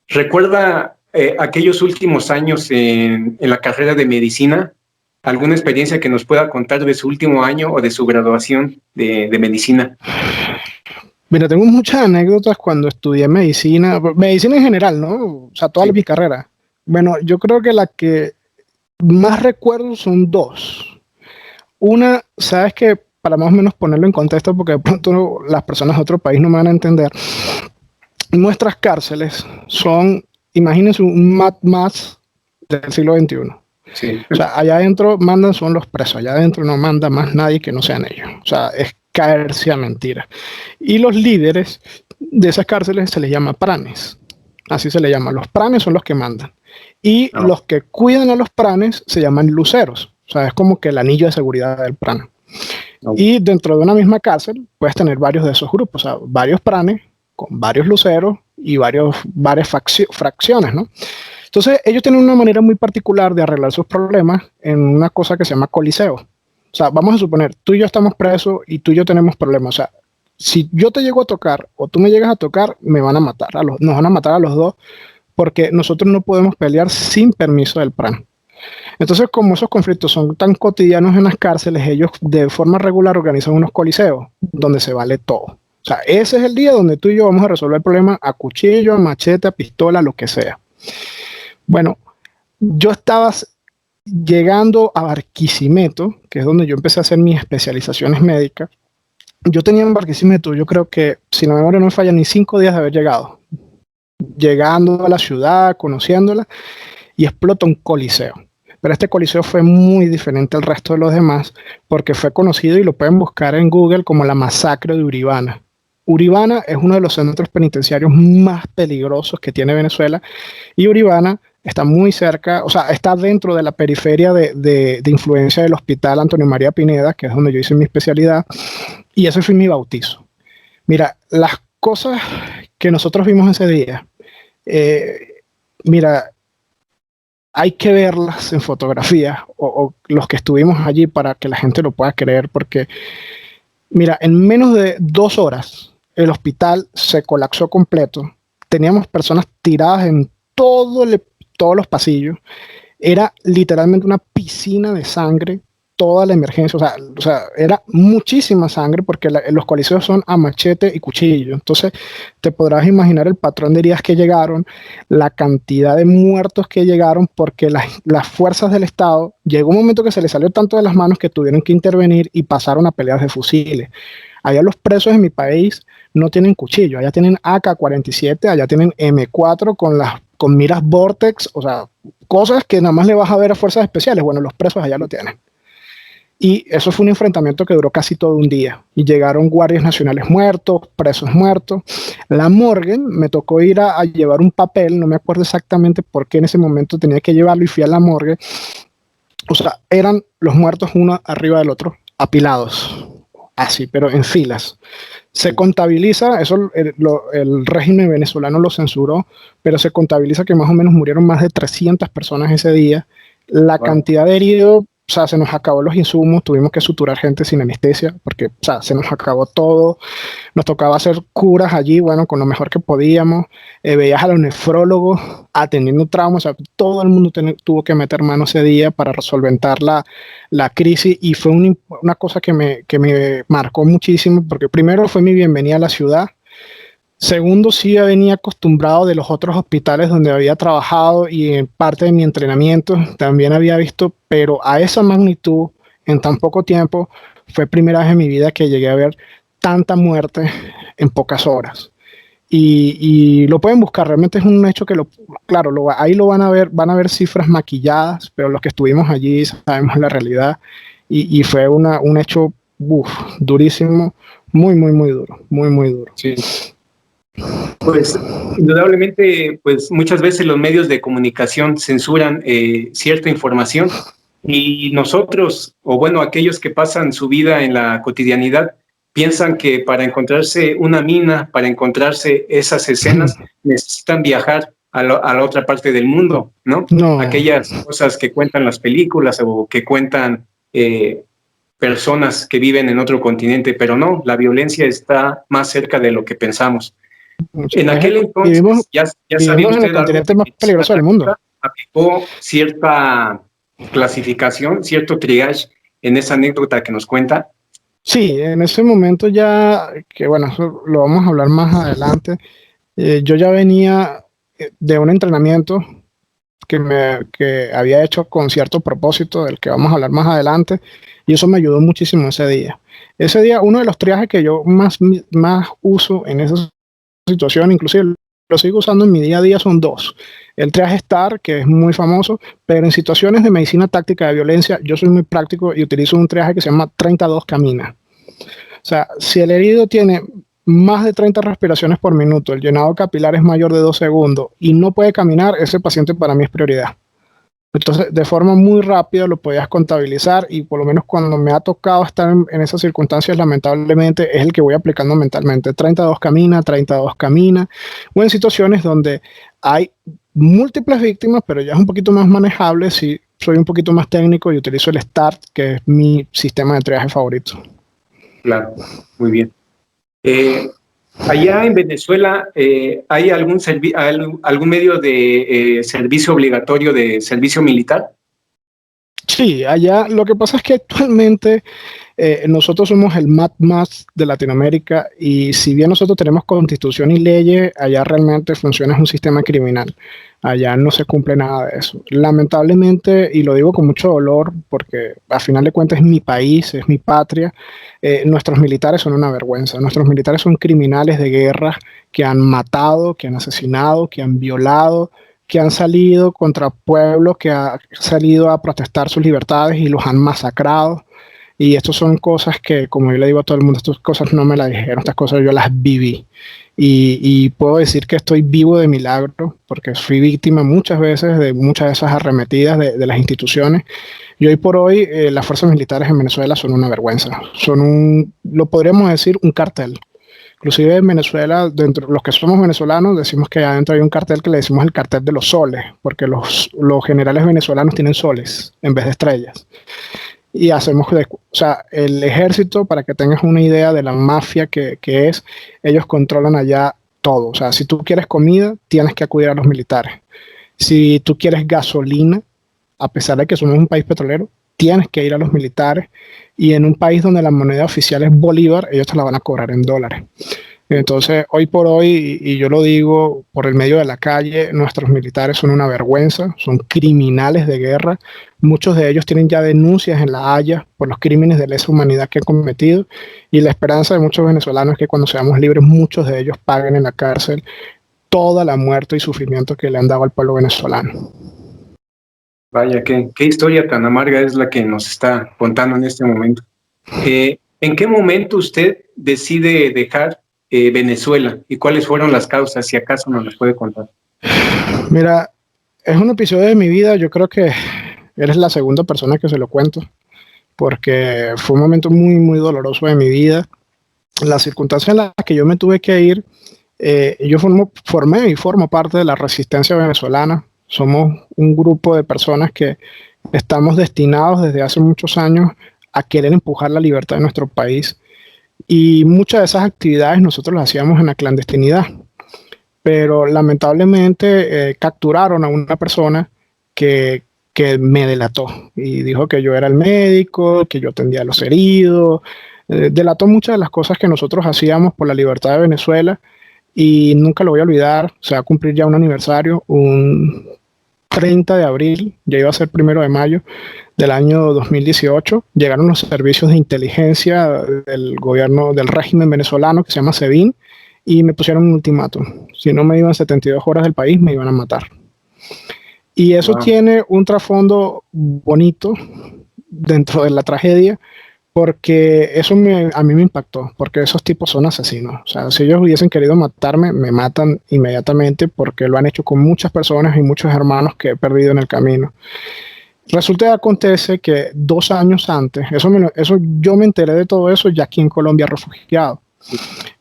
¿Recuerda aquellos últimos años en la carrera de medicina? ¿Alguna experiencia que nos pueda contar de su último año o de su graduación de medicina? Mira, tengo muchas anécdotas cuando estudié medicina en general, ¿no? O sea, toda mi carrera. Bueno, yo creo que la que más recuerdo son dos. Una, sabes que para más o menos ponerlo en contexto, porque de pronto las personas de otro país no me van a entender, nuestras cárceles son, imagínense, un Mad Max del siglo XXI. Sí. O sea, allá adentro mandan son los presos, allá adentro no manda más nadie que no sean ellos. O sea, es caerse a mentira. Y los líderes de esas cárceles se les llama pranes. Así se les llama. Los pranes son los que mandan. Y los que cuidan a los pranes se llaman luceros. O sea, es como que el anillo de seguridad del prana. Y dentro de una misma cárcel puedes tener varios de esos grupos. O sea, varios pranes con varios luceros y varias fracciones, ¿no? Entonces, ellos tienen una manera muy particular de arreglar sus problemas en una cosa que se llama coliseo. O sea, vamos a suponer, tú y yo estamos presos y tú y yo tenemos problemas. O sea, si yo te llego a tocar o tú me llegas a tocar, me van a matar. Nos van a matar a los dos porque nosotros no podemos pelear sin permiso del PRAN. Entonces, como esos conflictos son tan cotidianos en las cárceles, ellos de forma regular organizan unos coliseos donde se vale todo. O sea, ese es el día donde tú y yo vamos a resolver el problema a cuchillo, a machete, a pistola, lo que sea. Bueno, yo estaba llegando a Barquisimeto, que es donde yo empecé a hacer mis especializaciones médicas. Yo tenía en Barquisimeto, yo creo que, si la memoria no me falla, ni 5 días de haber llegado. Llegando a la ciudad, conociéndola, y explota un coliseo. Pero este coliseo fue muy diferente al resto de los demás, porque fue conocido, y lo pueden buscar en Google, como la masacre de Uribana. Uribana es uno de los centros penitenciarios más peligrosos que tiene Venezuela, y Uribana está muy cerca, o sea, está dentro de la periferia de influencia del Hospital Antonio María Pineda, que es donde yo hice mi especialidad, y ese fue mi bautizo. Mira, las cosas que nosotros vimos ese día, mira, hay que verlas en fotografías, o los que estuvimos allí, para que la gente lo pueda creer, porque, mira, en menos de 2 horas, el hospital se colapsó completo. Teníamos personas tiradas en todos los pasillos. Era literalmente una piscina de sangre, toda la emergencia. O sea, era muchísima sangre, porque los coliseos son a machete y cuchillo. Entonces, te podrás imaginar el patrón de heridas que llegaron, la cantidad de muertos que llegaron, porque las fuerzas del Estado, llegó un momento que se les salió tanto de las manos que tuvieron que intervenir y pasaron a peleas de fusiles. Allá los presos en mi país no tienen cuchillo, allá tienen AK-47, allá tienen M4 con miras Vortex, o sea, cosas que nada más le vas a ver a fuerzas especiales. Bueno, los presos allá lo tienen. Y eso fue un enfrentamiento que duró casi todo un día. Y llegaron guardias nacionales muertos, presos muertos. La morgue, me tocó ir a llevar un papel, no me acuerdo exactamente por qué en ese momento tenía que llevarlo, y fui a la morgue. O sea, eran los muertos uno arriba del otro, apilados, así, pero en filas. Se contabiliza, eso el régimen venezolano lo censuró, pero se contabiliza que más o menos murieron más de 300 personas ese día. La cantidad de heridos, o sea, se nos acabó los insumos, tuvimos que suturar gente sin anestesia, porque, o sea, se nos acabó todo. Nos tocaba hacer curas allí, bueno, con lo mejor que podíamos. Veías a los nefrólogos atendiendo traumas, o sea, todo el mundo tuvo que meter mano ese día para solventar la crisis, y fue una cosa que me marcó muchísimo, porque primero fue mi bienvenida a la ciudad. Segundo, sí venía acostumbrado de los otros hospitales donde había trabajado, y en parte de mi entrenamiento también había visto, pero a esa magnitud, en tan poco tiempo, fue primera vez en mi vida que llegué a ver tanta muerte en pocas horas. Y lo pueden buscar, realmente es un hecho que, claro, ahí lo van a ver cifras maquilladas, pero los que estuvimos allí sabemos la realidad, y fue un hecho durísimo. Muy, muy, muy duro, muy, muy duro. Sí. Pues indudablemente, pues muchas veces los medios de comunicación censuran cierta información y nosotros, o bueno, aquellos que pasan su vida en la cotidianidad, piensan que para encontrarse una mina, para encontrarse esas escenas, necesitan viajar a la otra parte del mundo, ¿no? No, Aquellas cosas que cuentan las películas o que cuentan personas que viven en otro continente, pero no, la violencia está más cerca de lo que pensamos. En aquel vivimos, entonces, ya sabía vivimos en el usted algo continente de más medicina peligroso del mundo. táctica, aplicó cierta clasificación, cierto triage en esa anécdota que nos cuenta. Sí, en ese momento ya, que bueno, eso lo vamos a hablar más adelante, yo ya venía de un entrenamiento que había hecho con cierto propósito, del que vamos a hablar más adelante, y eso me ayudó muchísimo ese día. Ese día, uno de los triajes que yo más uso en esa situación, inclusive lo sigo usando en mi día a día, son dos. El triaje STAR, que es muy famoso, pero en situaciones de medicina táctica de violencia, yo soy muy práctico y utilizo un triaje que se llama 32 camina. O sea, si el herido tiene más de 30 respiraciones por minuto, el llenado capilar es mayor de 2 segundos y no puede caminar, ese paciente para mí es prioridad. Entonces, de forma muy rápida lo podías contabilizar y por lo menos cuando me ha tocado estar en esas circunstancias, lamentablemente, es el que voy aplicando mentalmente. 32 camina, 32 camina. O en situaciones donde hay múltiples víctimas, pero ya es un poquito más manejable si soy un poquito más técnico y utilizo el START, que es mi sistema de triaje favorito. Claro, muy bien. Allá en Venezuela, ¿hay algún medio de servicio obligatorio de servicio militar? Sí, allá lo que pasa es que actualmente nosotros somos el más de Latinoamérica y si bien nosotros tenemos constitución y leyes, allá realmente funciona un sistema criminal. Allá no se cumple nada de eso. Lamentablemente, y lo digo con mucho dolor porque al final de cuentas es mi país, es mi patria, nuestros militares son una vergüenza. Nuestros militares son criminales de guerra que han matado, que han asesinado, que han violado, que han salido contra pueblos, que han salido a protestar sus libertades y los han masacrado. Y estas son cosas que, como yo le digo a todo el mundo, estas cosas no me las dijeron, estas cosas yo las viví. Y puedo decir que estoy vivo de milagro, porque fui víctima muchas veces de muchas de esas arremetidas de las instituciones. Y hoy por hoy las fuerzas militares en Venezuela son una vergüenza. Lo podríamos decir, un cartel. Inclusive en Venezuela, dentro los que somos venezolanos, decimos que adentro hay un cartel que le decimos el cartel de los soles, porque los generales venezolanos tienen soles en vez de estrellas. Y hacemos, o sea, el ejército, para que tengas una idea de la mafia que es, ellos controlan allá todo. O sea, si tú quieres comida, tienes que acudir a los militares. Si tú quieres gasolina, a pesar de que somos un país petrolero, tienes que ir a los militares. Y en un país donde la moneda oficial es bolívar, ellos te la van a cobrar en dólares. Entonces, hoy por hoy, y yo lo digo por el medio de la calle, nuestros militares son una vergüenza, son criminales de guerra. Muchos de ellos tienen ya denuncias en La Haya por los crímenes de lesa humanidad que han cometido. Y la esperanza de muchos venezolanos es que cuando seamos libres, muchos de ellos paguen en la cárcel toda la muerte y sufrimiento que le han dado al pueblo venezolano. Vaya, qué historia tan amarga es la que nos está contando en este momento. ¿En qué momento usted decide dejar Venezuela y cuáles fueron las causas, si acaso nos las puede contar? Mira, es un episodio de mi vida, yo creo que eres la segunda persona que se lo cuento, porque fue un momento muy, muy doloroso de mi vida. Las circunstancias en las que yo me tuve que ir, yo formé y formo parte de la resistencia venezolana. Somos un grupo de personas que estamos destinados desde hace muchos años a querer empujar la libertad de nuestro país. Y muchas de esas actividades nosotros las hacíamos en la clandestinidad. Pero lamentablemente capturaron a una persona que me delató y dijo que yo era el médico, que yo atendía a los heridos. Delató muchas de las cosas que nosotros hacíamos por la libertad de Venezuela y nunca lo voy a olvidar. Se va a cumplir ya un aniversario, un 30 de abril, ya iba a ser 1 de mayo del año 2018. Llegaron los servicios de inteligencia del gobierno, del régimen venezolano que se llama SEBIN, y me pusieron un ultimátum. Si no me iban 72 horas del país, me iban a matar. Y eso tiene un trasfondo bonito dentro de la tragedia, porque a mí me impactó, porque esos tipos son asesinos. O sea, si ellos hubiesen querido matarme, me matan inmediatamente porque lo han hecho con muchas personas y muchos hermanos que he perdido en el camino. Resulta y acontece que 2 años antes, yo me enteré de todo eso ya aquí en Colombia refugiado.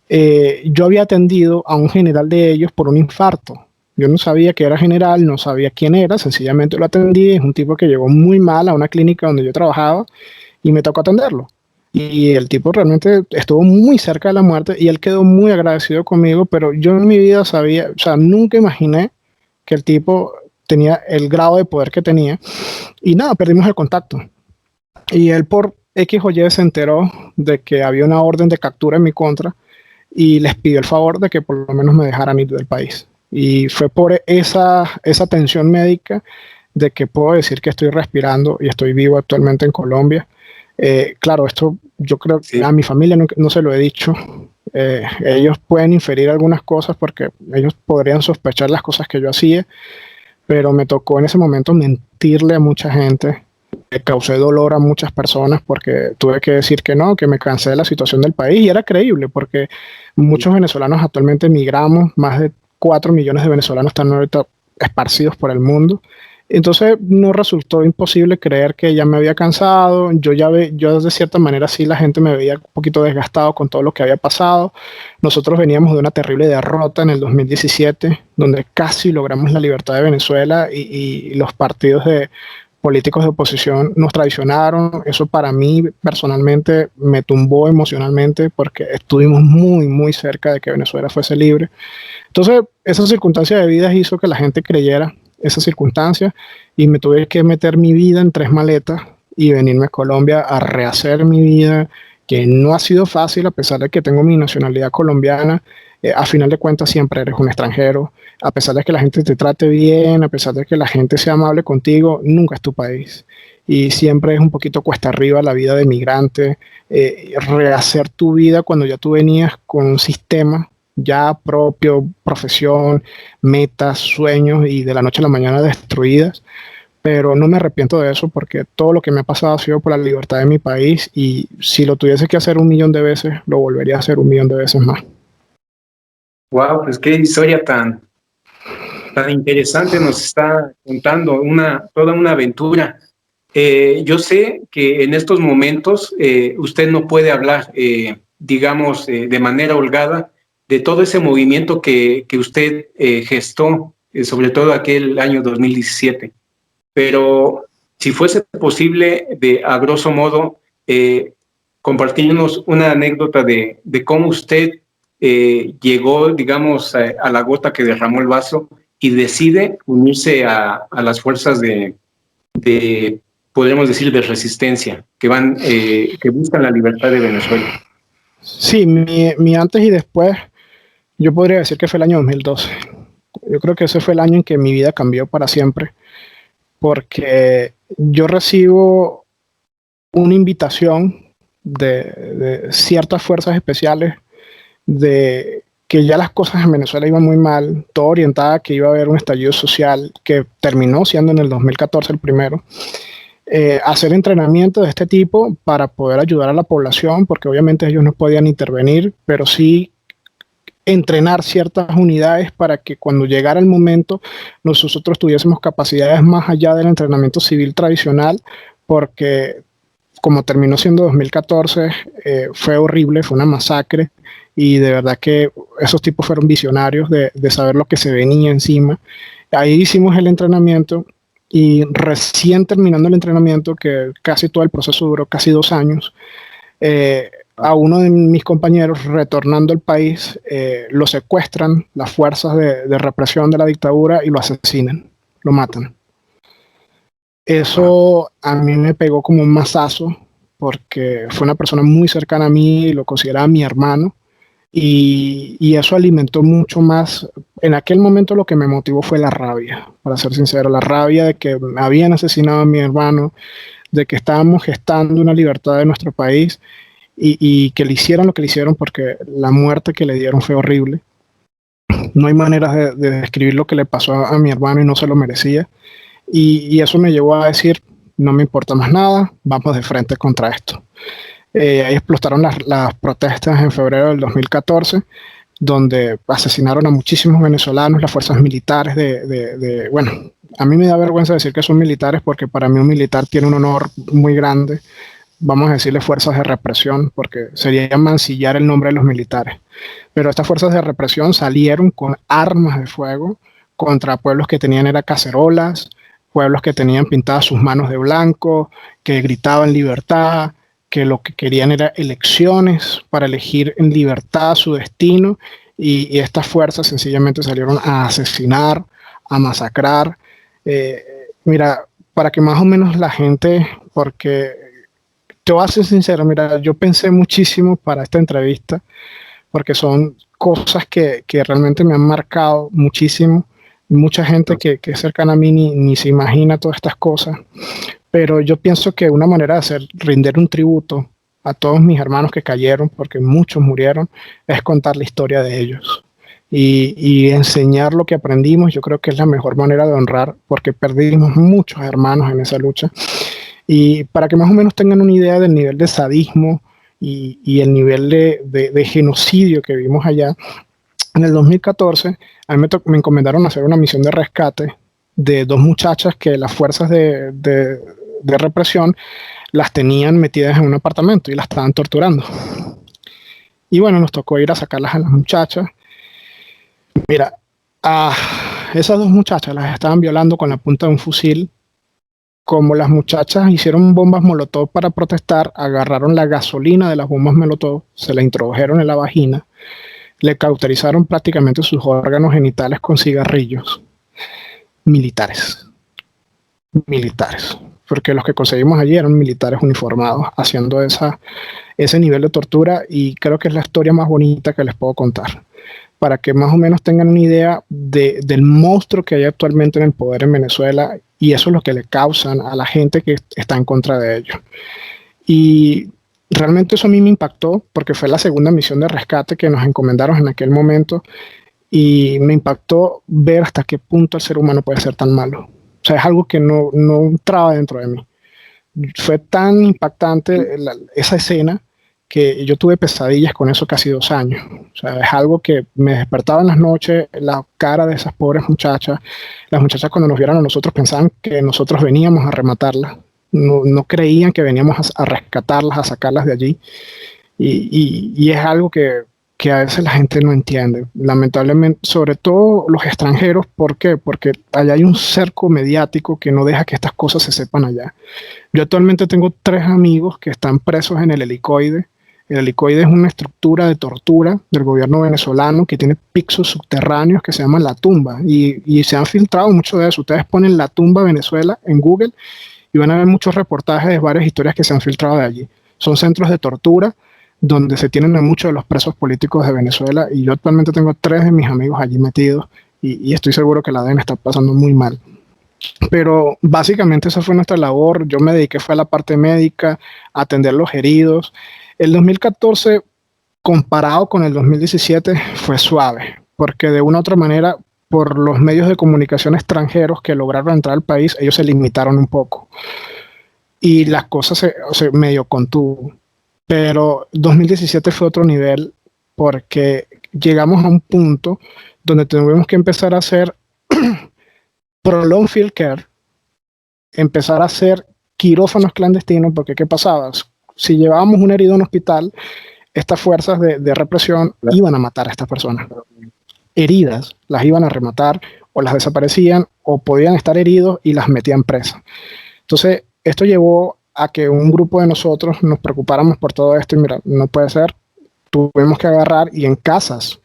Yo había atendido a un general de ellos por un infarto. Yo no sabía que era general, no sabía quién era, sencillamente lo atendí. Es un tipo que llegó muy mal a una clínica donde yo trabajaba y me tocó atenderlo. Y el tipo realmente estuvo muy cerca de la muerte y él quedó muy agradecido conmigo, pero yo en mi vida sabía, o sea, nunca imaginé que el tipo tenía el grado de poder que tenía. Y nada, perdimos el contacto. Y él por X o Y se enteró de que había una orden de captura en mi contra y les pidió el favor de que por lo menos me dejaran ir del país. Y fue por esa atención médica de que puedo decir que estoy respirando y estoy vivo actualmente en Colombia. Claro, esto yo creo que Sí. a mi familia no se lo he dicho. Ellos pueden inferir algunas cosas porque ellos podrían sospechar las cosas que yo hacía, pero me tocó en ese momento mentirle a mucha gente. Causé dolor a muchas personas porque tuve que decir que no, que me cansé de la situación del país y era creíble porque muchos venezolanos actualmente emigramos, más de 4 millones de venezolanos están ahorita esparcidos por el mundo. Entonces no resultó imposible creer que ya me había cansado, yo de cierta manera sí la gente me veía un poquito desgastado con todo lo que había pasado. Nosotros veníamos de una terrible derrota en el 2017, donde casi logramos la libertad de Venezuela y los partidos políticos de oposición nos traicionaron. Eso para mí personalmente me tumbó emocionalmente porque estuvimos muy, muy cerca de que Venezuela fuese libre. Entonces, esa circunstancia de vida hizo que la gente creyera esa circunstancia y me tuve que meter mi vida en 3 maletas y venirme a Colombia a rehacer mi vida, que no ha sido fácil a pesar de que tengo mi nacionalidad colombiana. A final de cuentas siempre eres un extranjero, a pesar de que la gente te trate bien, a pesar de que la gente sea amable contigo, nunca es tu país. Y siempre es un poquito cuesta arriba la vida de migrante, rehacer tu vida cuando ya tú venías con un sistema ya propio, profesión, metas, sueños y de la noche a la mañana destruidas. Pero no me arrepiento de eso porque todo lo que me ha pasado ha sido por la libertad de mi país y si lo tuviese que hacer 1 millón de veces, lo volvería a hacer 1 millón de veces más. Wow, pues qué historia tan interesante nos está contando, toda una aventura. Yo sé que en estos momentos usted no puede hablar, digamos, de manera holgada de todo ese movimiento que usted gestó, sobre todo aquel año 2017. Pero si fuese posible, a grosso modo, compartirnos una anécdota de cómo usted llegó, digamos, a la gota que derramó el vaso y decide unirse a las fuerzas de, podríamos decir, de resistencia, que buscan la libertad de Venezuela. Sí, mi antes y después, yo podría decir que fue el año 2012. Yo creo que ese fue el año en que mi vida cambió para siempre, porque yo recibo una invitación de ciertas fuerzas especiales de que ya las cosas en Venezuela iban muy mal, todo orientada a que iba a haber un estallido social que terminó siendo en el 2014 el primero, hacer entrenamiento de este tipo para poder ayudar a la población, porque obviamente ellos no podían intervenir, pero sí entrenar ciertas unidades para que cuando llegara el momento nosotros tuviésemos capacidades más allá del entrenamiento civil tradicional, porque como terminó siendo 2014, fue horrible, fue una masacre y de verdad que esos tipos fueron visionarios de saber lo que se venía encima. Ahí hicimos el entrenamiento y recién terminando el entrenamiento, que casi todo el proceso duró casi 2 años, a uno de mis compañeros retornando al país, lo secuestran las fuerzas de represión de la dictadura y lo asesinan, lo matan. Eso a mí me pegó como un mazazo porque fue una persona muy cercana a mí y lo consideraba mi hermano y eso alimentó mucho más. En aquel momento lo que me motivó fue la rabia, para ser sincero, la rabia de que habían asesinado a mi hermano, de que estábamos gestando una libertad de nuestro país y que le hicieron lo que le hicieron porque la muerte que le dieron fue horrible. No hay maneras de describir lo que le pasó a mi hermano y no se lo merecía. Y eso me llevó a decir, no me importa más nada, vamos de frente contra esto. Ahí explotaron las protestas en febrero del 2014, donde asesinaron a muchísimos venezolanos, las fuerzas militares bueno, a mí me da vergüenza decir que son militares porque para mí un militar tiene un honor muy grande, vamos a decirle fuerzas de represión, porque sería mancillar el nombre de los militares. Pero estas fuerzas de represión salieron con armas de fuego contra pueblos que tenían era cacerolas, pueblos que tenían pintadas sus manos de blanco, que gritaban libertad, que lo que querían era elecciones para elegir en libertad su destino, y estas fuerzas sencillamente salieron a asesinar, a masacrar. Mira, para que más o menos la gente, porque te voy a ser sincero, mira, yo pensé muchísimo para esta entrevista, porque son cosas que realmente me han marcado muchísimo. Mucha gente que es cercana a mí ni se imagina todas estas cosas, pero yo pienso que una manera de hacer, render un tributo a todos mis hermanos que cayeron, porque muchos murieron, es contar la historia de ellos. Y enseñar lo que aprendimos, yo creo que es la mejor manera de honrar, porque perdimos muchos hermanos en esa lucha. Y para que más o menos tengan una idea del nivel de sadismo y el nivel de genocidio que vimos allá, en el 2014 a mí me encomendaron hacer una misión de rescate de dos muchachas que las fuerzas de represión las tenían metidas en un apartamento y las estaban torturando. Y bueno, nos tocó ir a sacarlas a las muchachas. Mira, a esas dos muchachas las estaban violando con la punta de un fusil. Como las muchachas hicieron bombas molotov para protestar, agarraron la gasolina de las bombas molotov, se la introdujeron en la vagina, le cauterizaron prácticamente sus órganos genitales con cigarrillos. Militares. Militares. Porque los que conseguimos allí eran militares uniformados haciendo ese nivel de tortura, y creo que es la historia más bonita que les puedo contar, para que más o menos tengan una idea del monstruo que hay actualmente en el poder en Venezuela, y eso es lo que le causan a la gente que está en contra de ellos. Y realmente eso a mí me impactó, porque fue la segunda misión de rescate que nos encomendaron en aquel momento, y me impactó ver hasta qué punto el ser humano puede ser tan malo. O sea, es algo que no entraba dentro de mí. Fue tan impactante esa escena que yo tuve pesadillas con eso casi 2 años. O sea, es algo que me despertaba en las noches, la cara de esas pobres muchachas. Las muchachas cuando nos vieron a nosotros pensaban que nosotros veníamos a rematarlas. No creían que veníamos a rescatarlas, a sacarlas de allí. Y es algo que a veces la gente no entiende, lamentablemente, sobre todo los extranjeros. ¿Por qué? Porque allá hay un cerco mediático que no deja que estas cosas se sepan allá. Yo actualmente tengo 3 amigos que están presos en el Helicoide. El Helicoide es una estructura de tortura del gobierno venezolano que tiene pisos subterráneos que se llaman La Tumba, y se han filtrado mucho de eso. Ustedes ponen La Tumba Venezuela en Google y van a ver muchos reportajes de varias historias que se han filtrado de allí. Son centros de tortura donde se tienen a muchos de los presos políticos de Venezuela, y yo actualmente tengo 3 de mis amigos allí metidos, y estoy seguro que la deben estar pasando muy mal. Pero básicamente esa fue nuestra labor. Yo me dediqué fue a la parte médica, a atender los heridos. El 2014, comparado con el 2017, fue suave, porque de una u otra manera, por los medios de comunicación extranjeros que lograron entrar al país, ellos se limitaron un poco y las cosas se medio contuvo. Pero 2017 fue otro nivel, porque llegamos a un punto donde tuvimos que empezar a hacer prolonged field care, empezar a hacer quirófanos clandestinos, porque ¿qué pasaba? Si llevábamos un herido a un hospital, estas fuerzas de represión iban a matar a estas personas. Heridas, las iban a rematar, o las desaparecían, o podían estar heridos y las metían presas. Entonces, esto llevó a que un grupo de nosotros nos preocupáramos por todo esto, y mira, no puede ser. Tuvimos que agarrar y en casas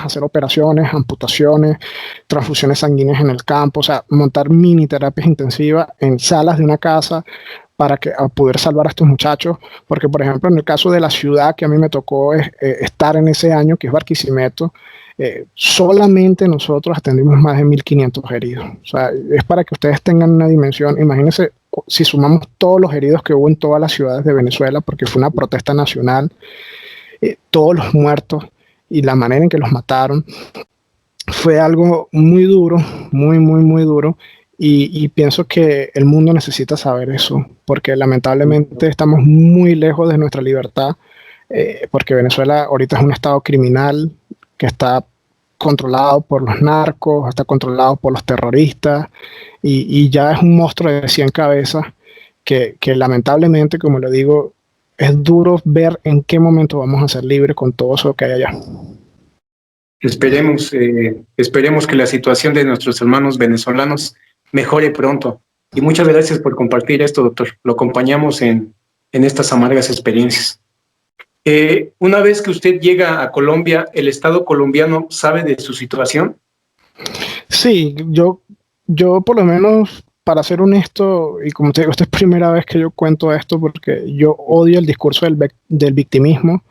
hacer operaciones, amputaciones, transfusiones sanguíneas en el campo, o sea, montar mini terapias intensivas en salas de una casa para poder salvar a estos muchachos. Porque, por ejemplo, en el caso de la ciudad que a mí me tocó estar en ese año, que es Barquisimeto, solamente nosotros atendimos más de 1.500 heridos. O sea, es para que ustedes tengan una dimensión. Imagínense si sumamos todos los heridos que hubo en todas las ciudades de Venezuela, porque fue una protesta nacional, todos los muertos y la manera en que los mataron. Fue algo muy duro, muy duro. y pienso que el mundo necesita saber eso, porque lamentablemente estamos muy lejos de nuestra libertad, porque Venezuela ahorita es un estado criminal que está controlado por los narcos, está controlado por los terroristas, y ya es un monstruo de 100 cabezas que lamentablemente, como le digo, es duro ver en qué momento vamos a ser libres con todo eso que hay allá. Esperemos que la situación de nuestros hermanos venezolanos mejore pronto. Y muchas gracias por compartir esto, doctor. Lo acompañamos en estas amargas experiencias. Una vez que usted llega a Colombia, ¿el Estado colombiano sabe de su situación? Sí, yo por lo menos, para ser honesto, y como te digo, esta es primera vez que yo cuento esto porque yo odio el discurso del victimismo.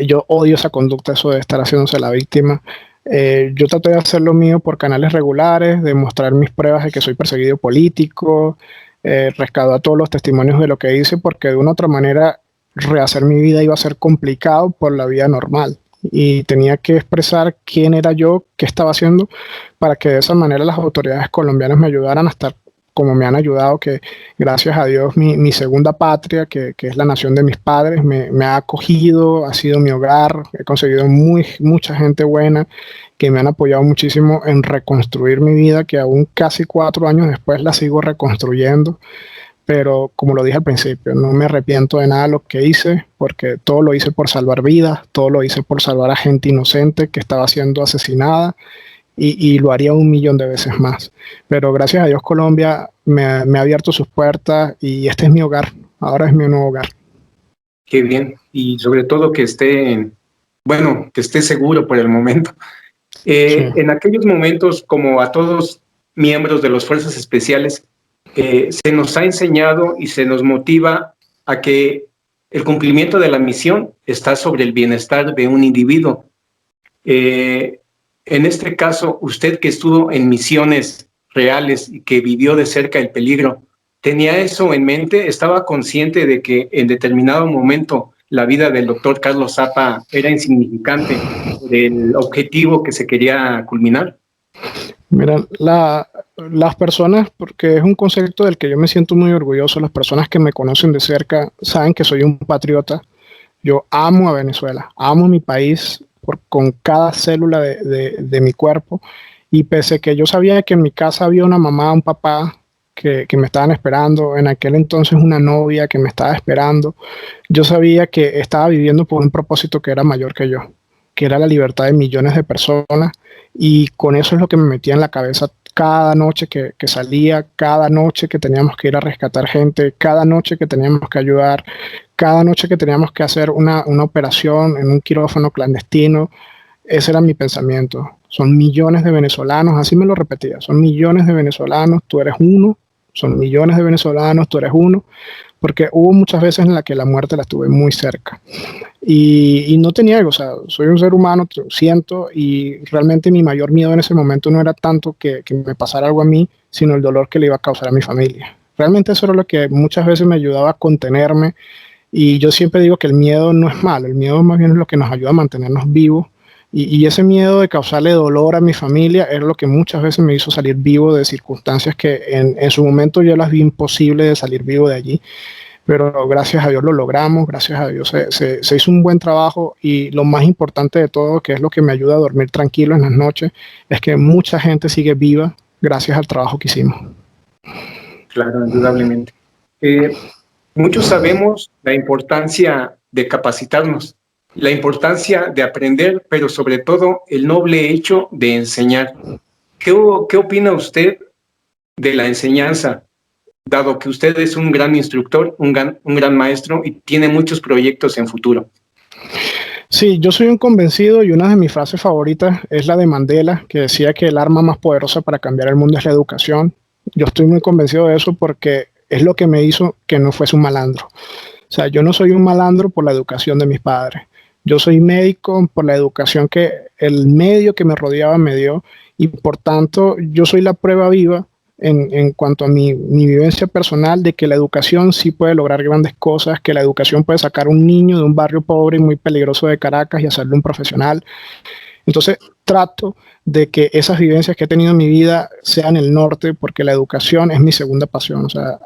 Yo odio esa conducta, eso de estar haciéndose la víctima. Yo traté de hacer lo mío por canales regulares, de mostrar mis pruebas de que soy perseguido político, rescatar todos los testimonios de lo que hice, porque de una u otra manera rehacer mi vida iba a ser complicado por la vida normal. Y tenía que expresar quién era yo, qué estaba haciendo, para que de esa manera las autoridades colombianas me ayudaran a estar como me han ayudado, que gracias a Dios mi segunda patria, que es la nación de mis padres, me ha acogido, ha sido mi hogar, he conseguido mucha gente buena que me han apoyado muchísimo en reconstruir mi vida, que aún casi 4 años después la sigo reconstruyendo, pero como lo dije al principio, no me arrepiento de nada de lo que hice, porque todo lo hice por salvar vidas, todo lo hice por salvar a gente inocente que estaba siendo asesinada, y lo haría 1.000.000 de veces más. Pero gracias a Dios Colombia me ha abierto sus puertas y este es mi hogar, ahora es mi nuevo hogar. Qué bien, y sobre todo que esté seguro por el momento. Sí. En aquellos momentos, como a todos miembros de las fuerzas especiales, se nos ha enseñado y se nos motiva a que el cumplimiento de la misión está sobre el bienestar de un individuo. En este caso, usted que estuvo en misiones reales y que vivió de cerca el peligro, ¿tenía eso en mente? ¿Estaba consciente de que en determinado momento la vida del doctor Carlos Zapa era insignificante del objetivo que se quería culminar? Mira, las personas, porque es un concepto del que yo me siento muy orgulloso, las personas que me conocen de cerca saben que soy un patriota. Yo amo a Venezuela, amo mi país con cada célula de mi cuerpo, y pese que yo sabía que en mi casa había una mamá, un papá que me estaban esperando, en aquel entonces una novia que me estaba esperando, yo sabía que estaba viviendo por un propósito que era mayor que yo, que era la libertad de millones de personas, y con eso es lo que me metía en la cabeza cada noche que salía, cada noche que teníamos que ir a rescatar gente, cada noche que teníamos que ayudar, cada noche que teníamos que hacer una operación en un quirófano clandestino. Ese era mi pensamiento. Son millones de venezolanos, así me lo repetía, son millones de venezolanos, tú eres uno, son millones de venezolanos, tú eres uno, porque hubo muchas veces en las que la muerte la tuve muy cerca. Y no te niego, o sea, soy un ser humano, siento, y realmente mi mayor miedo en ese momento no era tanto que me pasara algo a mí, sino el dolor que le iba a causar a mi familia. Realmente eso era lo que muchas veces me ayudaba a contenerme, y yo siempre digo que el miedo no es malo, el miedo más bien es lo que nos ayuda a mantenernos vivos, y ese miedo de causarle dolor a mi familia era lo que muchas veces me hizo salir vivo de circunstancias que en su momento yo las vi imposible de salir vivo de allí. Pero gracias a Dios lo logramos, gracias a Dios se hizo un buen trabajo, y lo más importante de todo, que es lo que me ayuda a dormir tranquilo en las noches, es que mucha gente sigue viva gracias al trabajo que hicimos. Claro, indudablemente. Muchos sabemos la importancia de capacitarnos, la importancia de aprender, pero sobre todo el noble hecho de enseñar. ¿Qué opina usted de la enseñanza, dado que usted es un gran instructor, un gran maestro y tiene muchos proyectos en futuro? Sí, yo soy un convencido, y una de mis frases favoritas es la de Mandela, que decía que el arma más poderosa para cambiar el mundo es la educación. Yo estoy muy convencido de eso porque es lo que me hizo que no fuese un malandro. O sea, yo no soy un malandro por la educación de mis padres. Yo soy médico por la educación que el medio que me rodeaba me dio, y por tanto yo soy la prueba viva en cuanto a mi vivencia personal de que la educación sí puede lograr grandes cosas, que la educación puede sacar a un niño de un barrio pobre y muy peligroso de Caracas y hacerlo un profesional. Entonces, trato de que esas vivencias que he tenido en mi vida sean el norte, porque la educación es mi segunda pasión. O sea,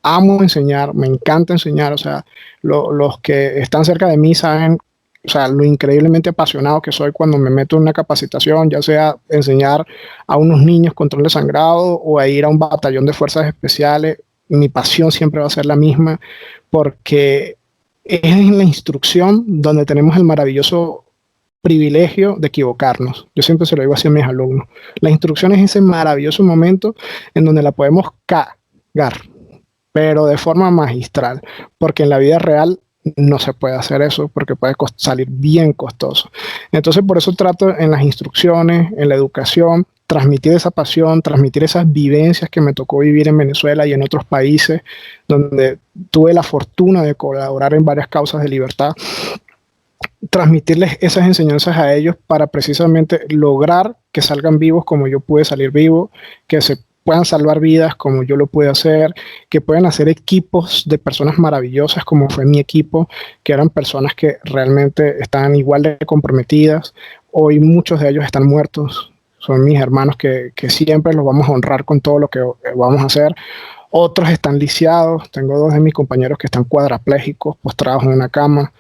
amo enseñar, me encanta enseñar. O sea, los que están cerca de mí saben, o sea, lo increíblemente apasionado que soy cuando me meto en una capacitación, ya sea enseñar a unos niños control de sangrado o a ir a un batallón de fuerzas especiales. Mi pasión siempre va a ser la misma, porque es en la instrucción donde tenemos el maravilloso privilegio de equivocarnos. Yo siempre se lo digo así a mis alumnos. La instrucción es ese maravilloso momento en donde la podemos cagar, pero de forma magistral, porque en la vida real no se puede hacer eso, porque puede salir bien costoso. Entonces, por eso trato en las instrucciones, en la educación, transmitir esa pasión, transmitir esas vivencias que me tocó vivir en Venezuela y en otros países donde tuve la fortuna de colaborar en varias causas de libertad, transmitirles esas enseñanzas a ellos para precisamente lograr que salgan vivos como yo pude salir vivo, que se puedan salvar vidas como yo lo pude hacer, que puedan hacer equipos de personas maravillosas como fue mi equipo, que eran personas que realmente estaban igual de comprometidas. Hoy muchos de ellos están muertos, son mis hermanos que siempre los vamos a honrar con todo lo que vamos a hacer. Otros están lisiados, tengo 2 de mis compañeros que están cuadraplégicos, postrados en una cama.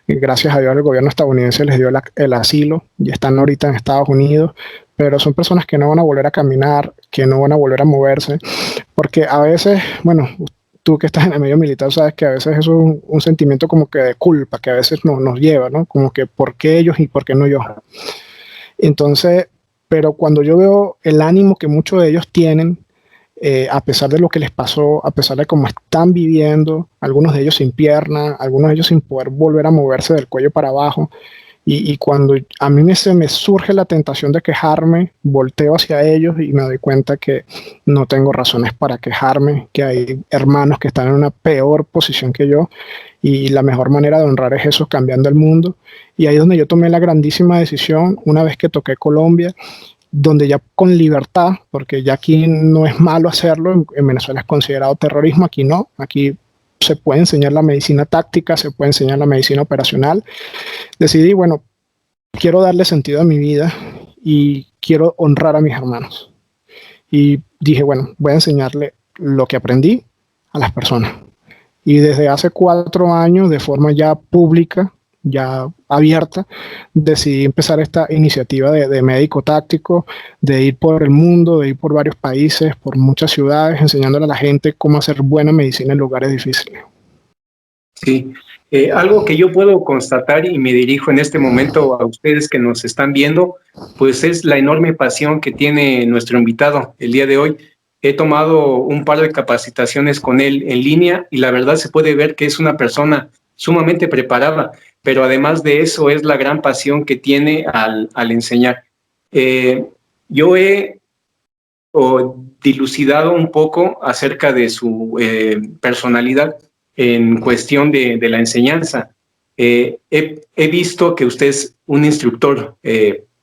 Y gracias a Dios el gobierno estadounidense les dio el asilo y están ahorita en Estados Unidos, pero son personas que no van a volver a caminar, que no van a volver a moverse, porque a veces, bueno, tú que estás en el medio militar sabes que a veces es un sentimiento como que de culpa, que a veces nos lleva, ¿no? Como que ¿por qué ellos y por qué no yo? Entonces, pero cuando yo veo el ánimo que muchos de ellos tienen, a pesar de lo que les pasó, a pesar de cómo están viviendo, algunos de ellos sin pierna, algunos de ellos sin poder volver a moverse del cuello para abajo, y cuando a mí se me surge la tentación de quejarme, volteo hacia ellos y me doy cuenta que no tengo razones para quejarme, que hay hermanos que están en una peor posición que yo, y la mejor manera de honrar es eso, cambiando el mundo. Y ahí es donde yo tomé la grandísima decisión, una vez que toqué Colombia, donde ya con libertad, porque ya aquí no es malo hacerlo, en Venezuela es considerado terrorismo, aquí no, aquí se puede enseñar la medicina táctica, se puede enseñar la medicina operacional. Decidí, bueno, quiero darle sentido a mi vida y quiero honrar a mis hermanos. Y dije, bueno, voy a enseñarle lo que aprendí a las personas. Y desde hace 4 años, de forma ya pública, ya abierta, decidí empezar esta iniciativa de médico táctico, de ir por el mundo, de ir por varios países, por muchas ciudades, enseñándole a la gente cómo hacer buena medicina en lugares difíciles. Sí, algo que yo puedo constatar y me dirijo en este momento a ustedes que nos están viendo, pues es la enorme pasión que tiene nuestro invitado el día de hoy. He tomado un par de capacitaciones con él en línea y la verdad se puede ver que es una persona sumamente preparada, pero además de eso es la gran pasión que tiene al enseñar. Yo he dilucidado un poco acerca de su personalidad en cuestión de la enseñanza. He visto que usted es un instructor,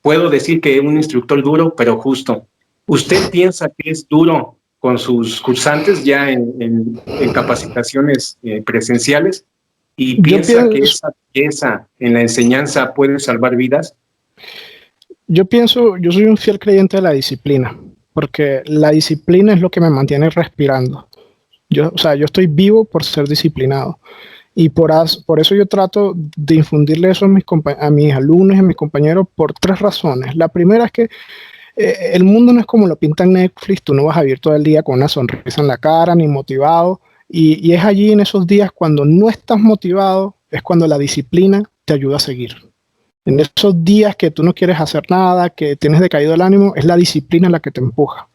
puedo decir que un instructor duro, pero justo. ¿Usted piensa que es duro con sus cursantes ya en capacitaciones presenciales? ¿Y piensa que esa pieza en la enseñanza puede salvar vidas? Yo soy un fiel creyente de la disciplina, porque la disciplina es lo que me mantiene respirando. Yo estoy vivo por ser disciplinado. Y por eso yo trato de infundirle eso a mis alumnos y a mis compañeros por 3 razones. La primera es que el mundo no es como lo pinta en Netflix, tú no vas a vivir todo el día con una sonrisa en la cara, ni motivado. Y es allí en esos días cuando no estás motivado, es cuando la disciplina te ayuda a seguir. En esos días que tú no quieres hacer nada, que tienes decaído el ánimo, es la disciplina la que te empuja.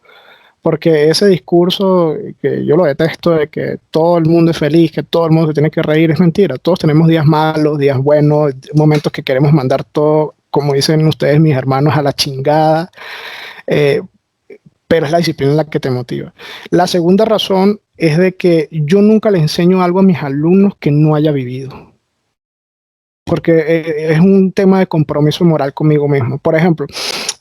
Porque ese discurso que yo lo detesto de que todo el mundo es feliz, que todo el mundo se tiene que reír, es mentira. Todos tenemos días malos, días buenos, momentos que queremos mandar todo, como dicen ustedes, mis hermanos, a la chingada. Pero es la disciplina la que te motiva. La segunda razón es de que yo nunca le enseño algo a mis alumnos que no haya vivido. Porque es un tema de compromiso moral conmigo mismo. Por ejemplo,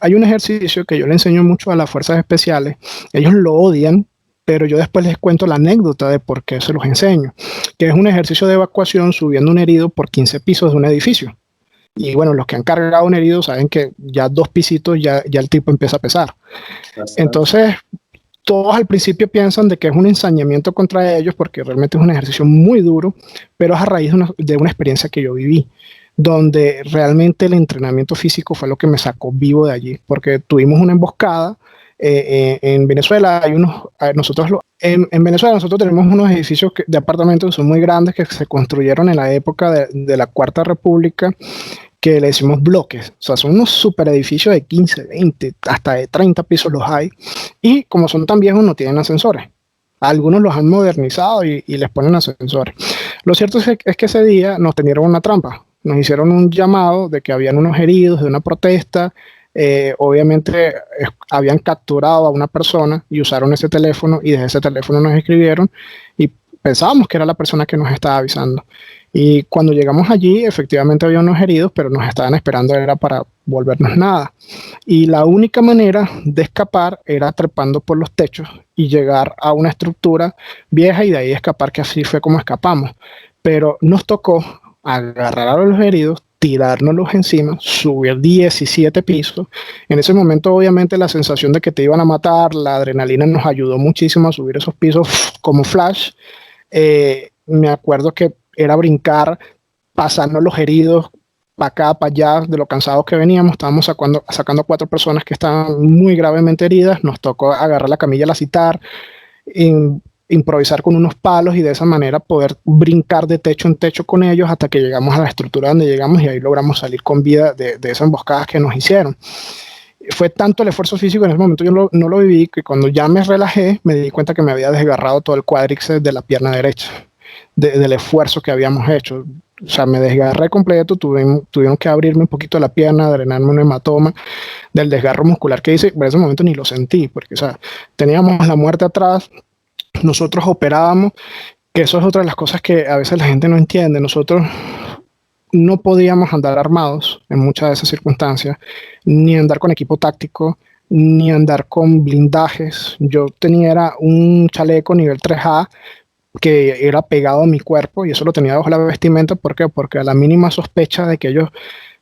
hay un ejercicio que yo le enseño mucho a las fuerzas especiales. Ellos lo odian, pero yo después les cuento la anécdota de por qué se los enseño. Que es un ejercicio de evacuación subiendo un herido por 15 pisos de un edificio. Y bueno, los que han cargado un herido saben que ya 2 pisitos ya el tipo empieza a pesar. Entonces, todos al principio piensan de que es un ensañamiento contra ellos porque realmente es un ejercicio muy duro, pero es a raíz de una experiencia que yo viví, donde realmente el entrenamiento físico fue lo que me sacó vivo de allí, porque tuvimos una emboscada. En Venezuela hay en Venezuela nosotros tenemos unos edificios de apartamentos que son muy grandes, que se construyeron en la época de la Cuarta República, que le decimos bloques. O sea, son unos super edificios de 15, 20, hasta de 30 pisos los hay. Y como son tan viejos, no tienen ascensores. Algunos los han modernizado y les ponen ascensores. Lo cierto es que ese día nos tenieron una trampa. Nos hicieron un llamado de que habían unos heridos de una protesta. Obviamente habían capturado a una persona y usaron ese teléfono, y desde ese teléfono nos escribieron y pensábamos que era la persona que nos estaba avisando. Y cuando llegamos allí, efectivamente había unos heridos, pero nos estaban esperando era para volvernos nada. Y la única manera de escapar era trepando por los techos y llegar a una estructura vieja y de ahí escapar, que así fue como escapamos. Pero nos tocó agarrar a los heridos, tirárnoslos encima, subir 17 pisos. En ese momento, obviamente, la sensación de que te iban a matar, la adrenalina nos ayudó muchísimo a subir esos pisos como flash. Me acuerdo que era brincar, pasarnos los heridos para acá, para allá, de lo cansados que veníamos. Estábamos sacando 4 personas que estaban muy gravemente heridas. Nos tocó agarrar la camilla, la citar, improvisar con unos palos y de esa manera poder brincar de techo en techo con ellos hasta que llegamos a la estructura donde llegamos, y ahí logramos salir con vida de esas emboscadas que nos hicieron. Fue tanto el esfuerzo físico, en ese momento yo no lo viví, que cuando ya me relajé me di cuenta que me había desgarrado todo el cuádriceps de la pierna derecha, del esfuerzo que habíamos hecho. O sea, me desgarré completo, tuvieron que abrirme un poquito la pierna, drenarme un hematoma del desgarro muscular que hice. Por ese momento ni lo sentí, porque o sea, teníamos la muerte atrás, nosotros operábamos, que eso es otra de las cosas que a veces la gente no entiende. Nosotros no podíamos andar armados en muchas de esas circunstancias, ni andar con equipo táctico, ni andar con blindajes. Yo tenía un chaleco nivel 3A que era pegado a mi cuerpo, y eso lo tenía bajo la vestimenta. ¿Por qué? Porque a la mínima sospecha de que ellos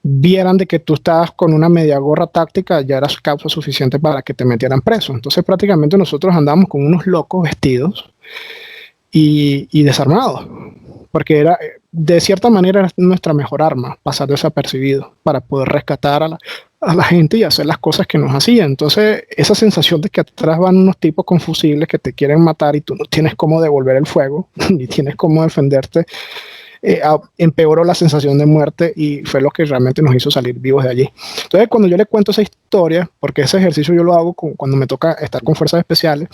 vieran de que tú estabas con una media gorra táctica, ya era causa suficiente para que te metieran preso. Entonces prácticamente nosotros andábamos con unos locos vestidos y desarmados, porque era, de cierta manera, era nuestra mejor arma, pasar desapercibido para poder rescatar a la gente y hacer las cosas que nos hacían. Entonces, esa sensación de que atrás van unos tipos con fusibles que te quieren matar y tú no tienes cómo devolver el fuego, ni tienes cómo defenderte, empeoró la sensación de muerte, y fue lo que realmente nos hizo salir vivos de allí. Entonces, cuando yo le cuento esa historia, porque ese ejercicio yo lo hago cuando me toca estar con fuerzas especiales,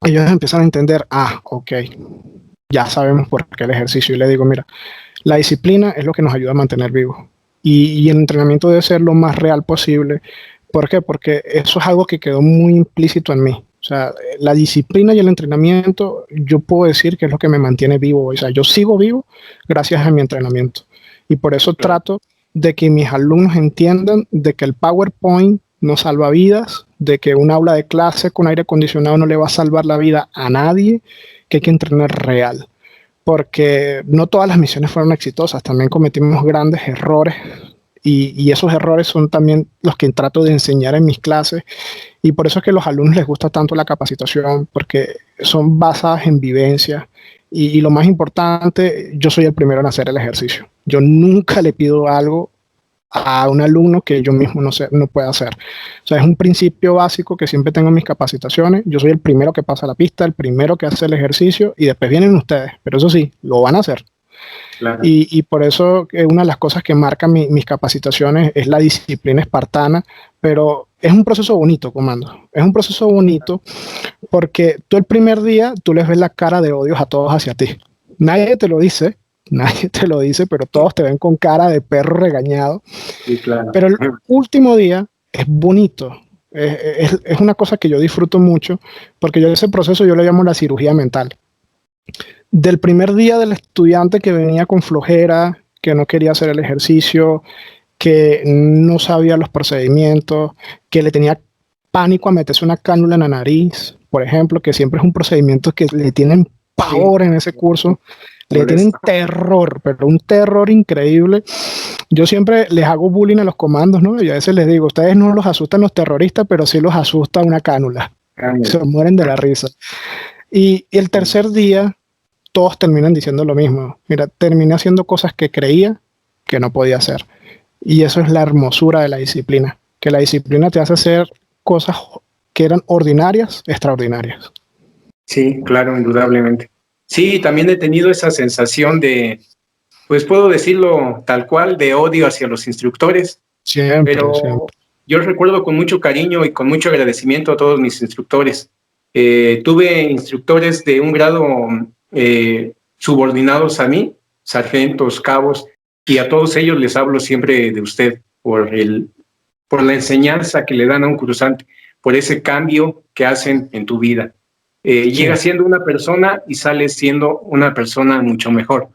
ellos empiezan a entender, ok, ya sabemos por qué el ejercicio. Y le digo, mira, la disciplina es lo que nos ayuda a mantener vivos. Y el entrenamiento debe ser lo más real posible. ¿Por qué? Porque eso es algo que quedó muy implícito en mí. O sea, la disciplina y el entrenamiento, yo puedo decir que es lo que me mantiene vivo. O sea, yo sigo vivo gracias a mi entrenamiento. Y por eso trato de que mis alumnos entiendan de que el PowerPoint no salva vidas, de que un aula de clase con aire acondicionado no le va a salvar la vida a nadie, que hay que entrenar real. Porque no todas las misiones fueron exitosas, también cometimos grandes errores, y esos errores son también los que trato de enseñar en mis clases, y por eso es que a los alumnos les gusta tanto la capacitación, porque son basadas en vivencia, y lo más importante, yo soy el primero en hacer el ejercicio. Yo nunca le pido algo a un alumno que yo mismo no pueda hacer. O sea, es un principio básico que siempre tengo en mis capacitaciones. Yo soy el primero que pasa la pista, el primero que hace el ejercicio, y después vienen ustedes. Pero eso sí, lo van a hacer. Claro. Y por eso una de las cosas que marcan mis capacitaciones es la disciplina espartana, pero es un proceso bonito, comando. Es un proceso bonito porque tú el primer día, tú les ves la cara de odios a todos hacia ti. Nadie te lo dice, pero todos te ven con cara de perro regañado. Sí, claro. Pero el último día es bonito. Es una cosa que yo disfruto mucho, porque yo ese proceso yo le llamo la cirugía mental. Del primer día del estudiante que venía con flojera, que no quería hacer el ejercicio, que no sabía los procedimientos, que le tenía pánico a meterse una cánula en la nariz, por ejemplo, que siempre es un procedimiento que le tienen pavor en ese curso. Le tienen terror, pero un terror increíble. Yo siempre les hago bullying a los comandos, ¿no? Y a veces les digo, ustedes no los asustan los terroristas, pero sí los asusta una cánula. Se mueren de la risa. Y el tercer día, todos terminan diciendo lo mismo. Mira, terminé haciendo cosas que creía que no podía hacer. Y eso es la hermosura de la disciplina, que la disciplina te hace hacer cosas que eran ordinarias, extraordinarias. Sí, claro, indudablemente. Sí, también he tenido esa sensación de, pues puedo decirlo tal cual, de odio hacia los instructores, Siempre, pero siempre. yo recuerdo con mucho cariño y con mucho agradecimiento a todos mis instructores. Tuve instructores de un grado subordinados a mí, sargentos, cabos, y a todos ellos les hablo siempre de usted por la enseñanza que le dan a un cursante, por ese cambio que hacen en tu vida. Llegas siendo una persona y sales siendo una persona mucho mejor.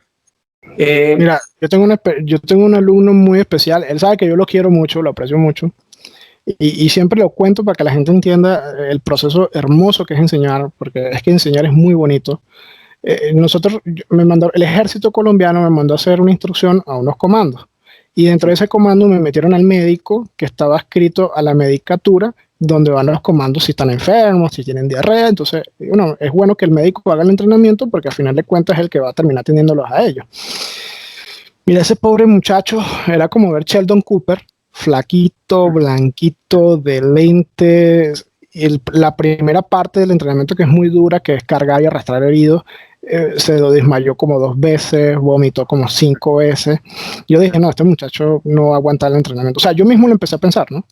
Mira, yo tengo un alumno muy especial. Él sabe que yo lo quiero mucho, lo aprecio mucho. Y siempre lo cuento para que la gente entienda el proceso hermoso que es enseñar, porque es que enseñar es muy bonito. El ejército colombiano me mandó a hacer una instrucción a unos comandos. Y dentro de ese comando me metieron al médico que estaba adscrito a la medicatura, donde van los comandos si están enfermos, si tienen diarrea. Entonces, bueno, es bueno que el médico haga el entrenamiento porque al final de cuentas es el que va a terminar atendiéndolos a ellos. Mira, ese pobre muchacho era como ver Sheldon Cooper, flaquito, blanquito, de lentes. La primera parte del entrenamiento, que es muy dura, que es cargar y arrastrar heridos, se lo desmayó como 2 veces, vomitó como 5 veces. Yo dije, no, este muchacho no va a aguantar el entrenamiento. O sea, yo mismo lo empecé a pensar, ¿no?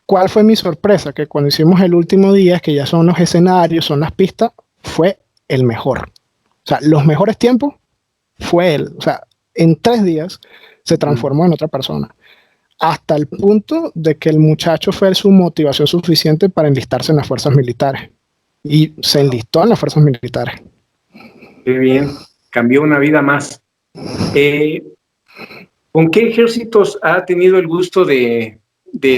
¿Cuál fue mi sorpresa? Que cuando hicimos el último día, que ya son los escenarios, son las pistas, fue el mejor. O sea, los mejores tiempos fue él. O sea, en 3 días se transformó en otra persona. Hasta el punto de que el muchacho fue su motivación suficiente para enlistarse en las fuerzas militares. Y se enlistó en las fuerzas militares. Qué bien, cambió una vida más. ¿Con qué ejércitos ha tenido el gusto de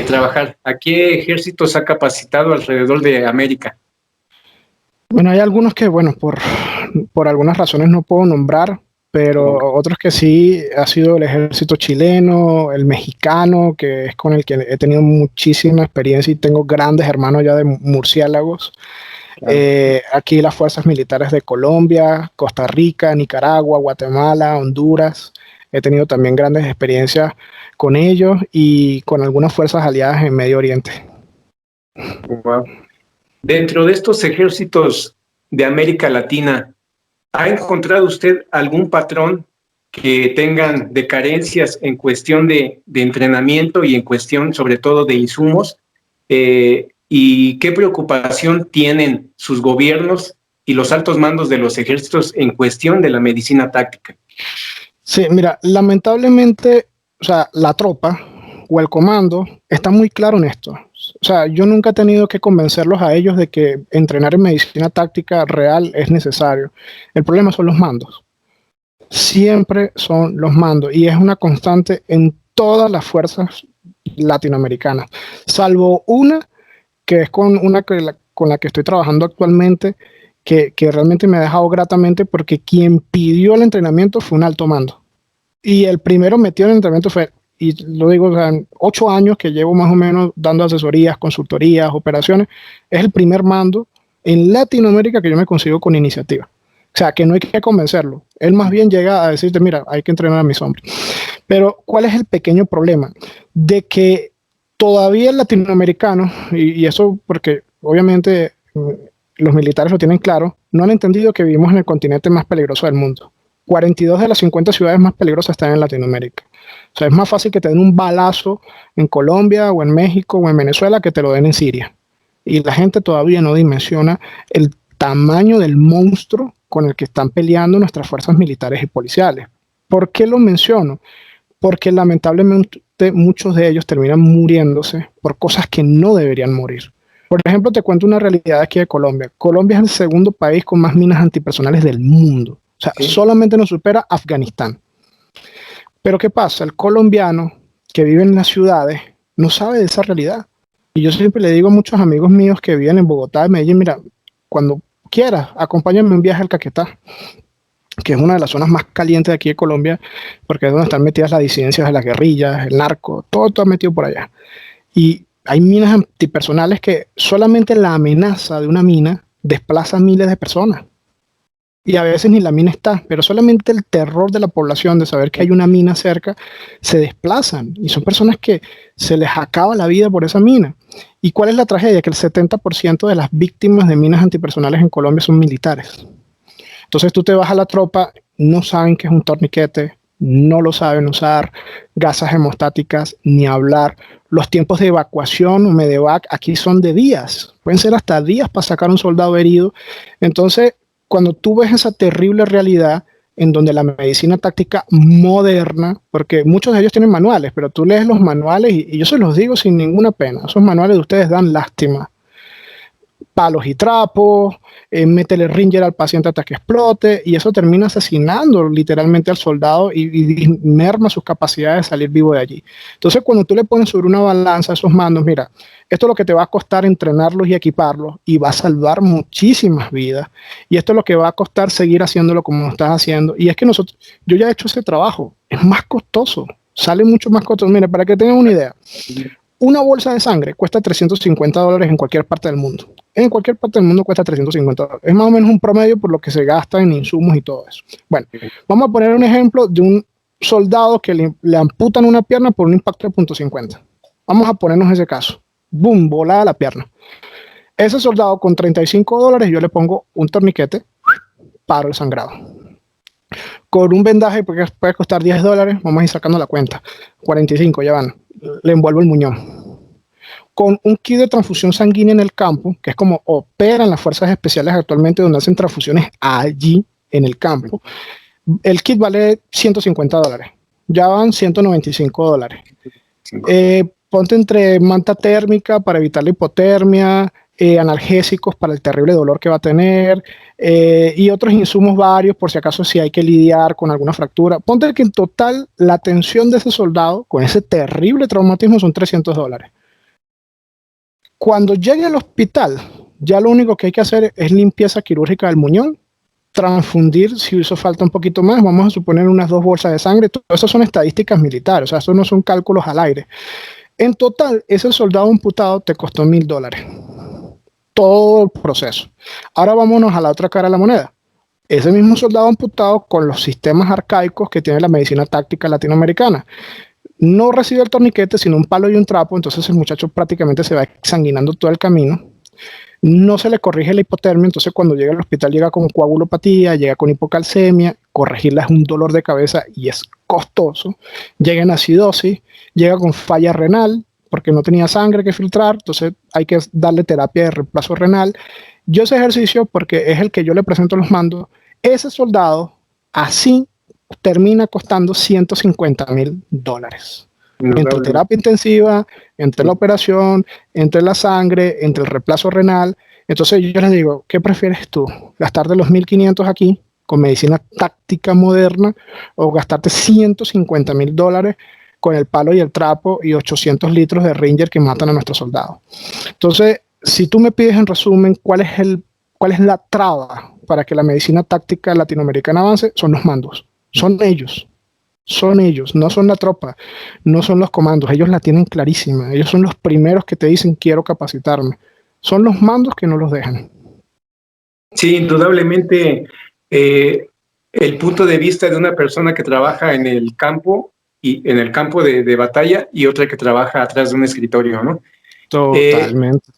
trabajar? ¿A qué ejércitos ha capacitado alrededor de América? Bueno, hay algunos que, bueno, por algunas razones no puedo nombrar, pero otros que sí ha sido el ejército chileno, el mexicano, que es con el que he tenido muchísima experiencia y tengo grandes hermanos ya de murciélagos. Claro. Aquí las fuerzas militares de Colombia, Costa Rica, Nicaragua, Guatemala, Honduras. He tenido también grandes experiencias con ellos y con algunas fuerzas aliadas en Medio Oriente. Wow. Dentro de estos ejércitos de América Latina, ¿ha encontrado usted algún patrón que tengan de carencias en cuestión de entrenamiento y en cuestión sobre todo de insumos? ¿Y qué preocupación tienen sus gobiernos y los altos mandos de los ejércitos en cuestión de la medicina táctica? Sí, mira, lamentablemente, o sea, la tropa o el comando está muy claro en esto. O sea, yo nunca he tenido que convencerlos a ellos de que entrenar en medicina táctica real es necesario. El problema son los mandos. Siempre son los mandos y es una constante en todas las fuerzas latinoamericanas, salvo una que es con la que estoy trabajando actualmente, que realmente me ha dejado gratamente porque quien pidió el entrenamiento fue un alto mando. Y el primero metido en el entrenamiento fue, y lo digo, o sea, 8 años que llevo más o menos dando asesorías, consultorías, operaciones, es el primer mando en Latinoamérica que yo me consigo con iniciativa. O sea, que no hay que convencerlo. Él más bien llega a decirte, mira, hay que entrenar a mis hombres. Pero, ¿cuál es el pequeño problema? De que todavía el latinoamericano, y eso porque obviamente los militares lo tienen claro, no han entendido que vivimos en el continente más peligroso del mundo. 42 de las 50 ciudades más peligrosas están en Latinoamérica. O sea, es más fácil que te den un balazo en Colombia o en México o en Venezuela que te lo den en Siria. Y la gente todavía no dimensiona el tamaño del monstruo con el que están peleando nuestras fuerzas militares y policiales. ¿Por qué lo menciono? Porque lamentablemente muchos de ellos terminan muriéndose por cosas que no deberían morir. Por ejemplo, te cuento una realidad aquí de Colombia. Colombia es el segundo país con más minas antipersonales del mundo. O sea, sí, solamente nos supera Afganistán. Pero ¿qué pasa? El colombiano que vive en las ciudades no sabe de esa realidad. Y yo siempre le digo a muchos amigos míos que viven en Bogotá, en Medellín, mira, cuando quieras, acompáñame un viaje al Caquetá. que es una de las zonas más calientes de aquí de Colombia, porque es donde están metidas las disidencias de las guerrillas, el narco, todo está metido por allá. Y hay minas antipersonales que solamente la amenaza de una mina desplaza a miles de personas. Y a veces ni la mina está, pero solamente el terror de la población de saber que hay una mina cerca, se desplazan. Y son personas que se les acaba la vida por esa mina. ¿Y cuál es la tragedia? Que el 70% de las víctimas de minas antipersonales en Colombia son militares. Entonces tú te vas a la tropa, no saben qué es un torniquete, no lo saben usar, gasas hemostáticas, ni hablar. Los tiempos de evacuación o medevac aquí son de días, pueden ser hasta días para sacar un soldado herido. Entonces, cuando tú ves esa terrible realidad en donde la medicina táctica moderna, porque muchos de ellos tienen manuales, pero tú lees los manuales y yo se los digo sin ninguna pena, esos manuales de ustedes dan lástima. Palos y trapos, métele ringer al paciente hasta que explote, y eso termina asesinando literalmente al soldado y merma sus capacidades de salir vivo de allí. Entonces, cuando tú le pones sobre una balanza esos mandos, mira, esto es lo que te va a costar entrenarlos y equiparlos, y va a salvar muchísimas vidas, y esto es lo que va a costar seguir haciéndolo como lo estás haciendo, y es que yo ya he hecho ese trabajo, es más costoso, sale mucho más costoso. Mira, para que tengan una idea, una bolsa de sangre cuesta $350 en cualquier parte del mundo. En cualquier parte del mundo cuesta $350. Es más o menos un promedio por lo que se gasta en insumos y todo eso. Bueno, vamos a poner un ejemplo de un soldado que le amputan una pierna por un impacto de .50. Vamos a ponernos ese caso. ¡Boom! Volada la pierna. Ese soldado con $35 yo le pongo un torniquete, paro el sangrado. Con un vendaje, porque puede costar $10, vamos a ir sacando la cuenta. 45 ya van. Le envuelvo el muñón. Con un kit de transfusión sanguínea en el campo, que es como operan las fuerzas especiales actualmente, donde hacen transfusiones allí en el campo, el kit vale $150. Ya van $195. Ponte entre manta térmica para evitar la hipotermia, analgésicos para el terrible dolor que va a tener, y otros insumos varios por si acaso si hay que lidiar con alguna fractura. Ponte que en total la atención de ese soldado con ese terrible traumatismo son $300. Cuando llegue al hospital, ya lo único que hay que hacer es limpieza quirúrgica del muñón, transfundir si hizo falta un poquito más, vamos a suponer unas 2 bolsas de sangre. Todo eso son estadísticas militares, o sea, eso no son cálculos al aire. En total, ese soldado amputado te costó $1,000. Todo el proceso. Ahora vámonos a la otra cara de la moneda. Ese mismo soldado amputado con los sistemas arcaicos que tiene la medicina táctica latinoamericana. No recibe el torniquete, sino un palo y un trapo, entonces el muchacho prácticamente se va exsanguinando todo el camino. No se le corrige la hipotermia, entonces cuando llega al hospital llega con coagulopatía, llega con hipocalcemia, corregirla es un dolor de cabeza y es costoso. Llega en acidosis, llega con falla renal, porque no tenía sangre que filtrar, entonces hay que darle terapia de reemplazo renal. Yo ese ejercicio, porque es el que yo le presento a los mandos, ese soldado así termina costando $150,000. Entre terapia intensiva, entre la operación, entre la sangre, entre el reemplazo renal. Entonces yo les digo, ¿qué prefieres tú? ¿Gastarte los 1,500 aquí con medicina táctica moderna o gastarte $150,000 con el palo y el trapo y 800 litros de Ringer que matan a nuestros soldados? Entonces, si tú me pides en resumen cuál es la traba para que la medicina táctica latinoamericana avance, son los mandos. Son ellos, no son la tropa, no son los comandos, ellos la tienen clarísima, ellos son los primeros que te dicen quiero capacitarme, son los mandos que no los dejan. Sí, indudablemente el punto de vista de una persona que trabaja en el campo y en el campo de batalla y otra que trabaja atrás de un escritorio, ¿no? Totalmente.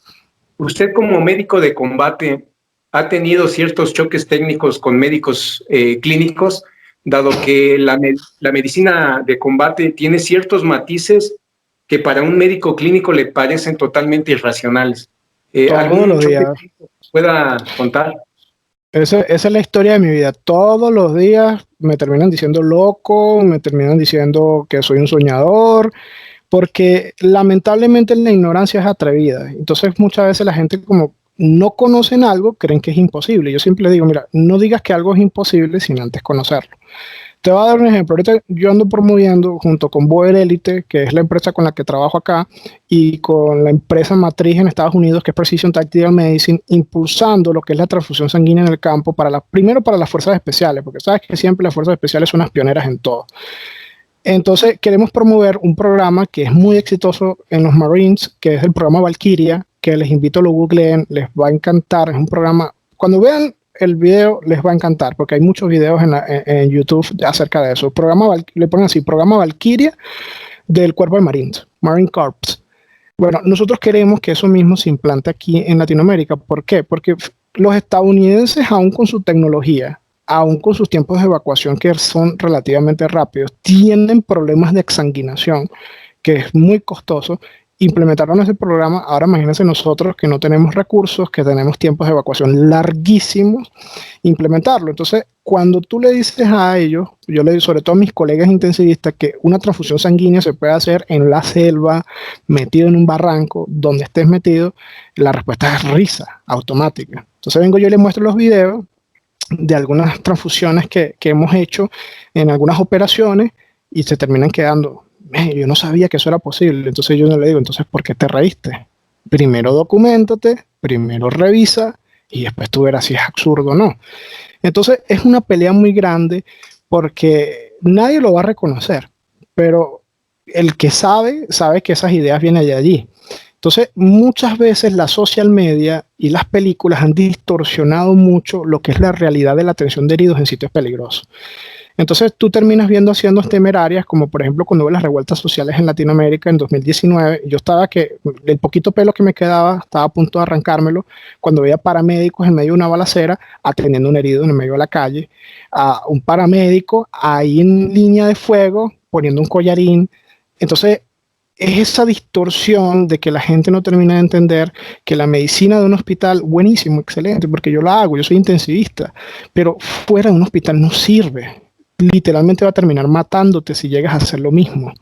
Usted como médico de combate ha tenido ciertos choques técnicos con médicos clínicos, dado que la medicina de combate tiene ciertos matices que para un médico clínico le parecen totalmente irracionales. ¿Algún choque técnico que pueda contar? Esa es la historia de mi vida. Todos los días me terminan diciendo loco, me terminan diciendo que soy un soñador, porque lamentablemente la ignorancia es atrevida. Entonces muchas veces la gente como no conocen algo, creen que es imposible. Yo siempre les digo, mira, no digas que algo es imposible sin antes conocerlo. Te voy a dar un ejemplo. Ahorita yo ando promoviendo junto con Boer Elite, que es la empresa con la que trabajo acá, y con la empresa matriz en Estados Unidos, que es Precision Tactical Medicine, impulsando lo que es la transfusión sanguínea en el campo, primero para las fuerzas especiales, porque sabes que siempre las fuerzas especiales son las pioneras en todo. Entonces, queremos promover un programa que es muy exitoso en los Marines, que es el programa Valkyria, que les invito a lo googleen, les va a encantar. Es un programa, cuando vean el video les va a encantar, porque hay muchos videos en YouTube acerca de eso. Le ponen así, programa Valkyria del Cuerpo de Marines, Marine Corps. Bueno, nosotros queremos que eso mismo se implante aquí en Latinoamérica. ¿Por qué? Porque los estadounidenses, aún con su tecnología, aún con sus tiempos de evacuación que son relativamente rápidos, tienen problemas de exsanguinación, que es muy costoso. Implementaron ese programa. Ahora imagínense nosotros que no tenemos recursos, que tenemos tiempos de evacuación larguísimos, implementarlo. Entonces, cuando tú le dices a ellos, yo le digo, sobre todo a mis colegas intensivistas, que una transfusión sanguínea se puede hacer en la selva, metido en un barranco, donde estés metido, la respuesta es risa automática. Entonces vengo yo y les muestro los videos de algunas transfusiones que hemos hecho en algunas operaciones y se terminan quedando. Yo no sabía que eso era posible. Entonces yo no le digo, entonces, ¿por qué te reíste? Primero documéntate, primero revisa y después tú verás si es absurdo o no. Entonces es una pelea muy grande porque nadie lo va a reconocer, pero el que sabe que esas ideas vienen de allí. Entonces, muchas veces la social media y las películas han distorsionado mucho lo que es la realidad de la atención de heridos en sitios peligrosos. Entonces tú terminas viendo haciendas temerarias, como por ejemplo cuando hubo las revueltas sociales en Latinoamérica en 2019, yo estaba que el poquito pelo que me quedaba, estaba a punto de arrancármelo, cuando veía paramédicos en medio de una balacera atendiendo a un herido en el medio de la calle, a un paramédico ahí en línea de fuego poniendo un collarín. Entonces es esa distorsión de que la gente no termina de entender que la medicina de un hospital, buenísimo, excelente, porque yo la hago, yo soy intensivista, pero fuera de un hospital no sirve. Literalmente va a terminar matándote si llegas a hacer lo mismo.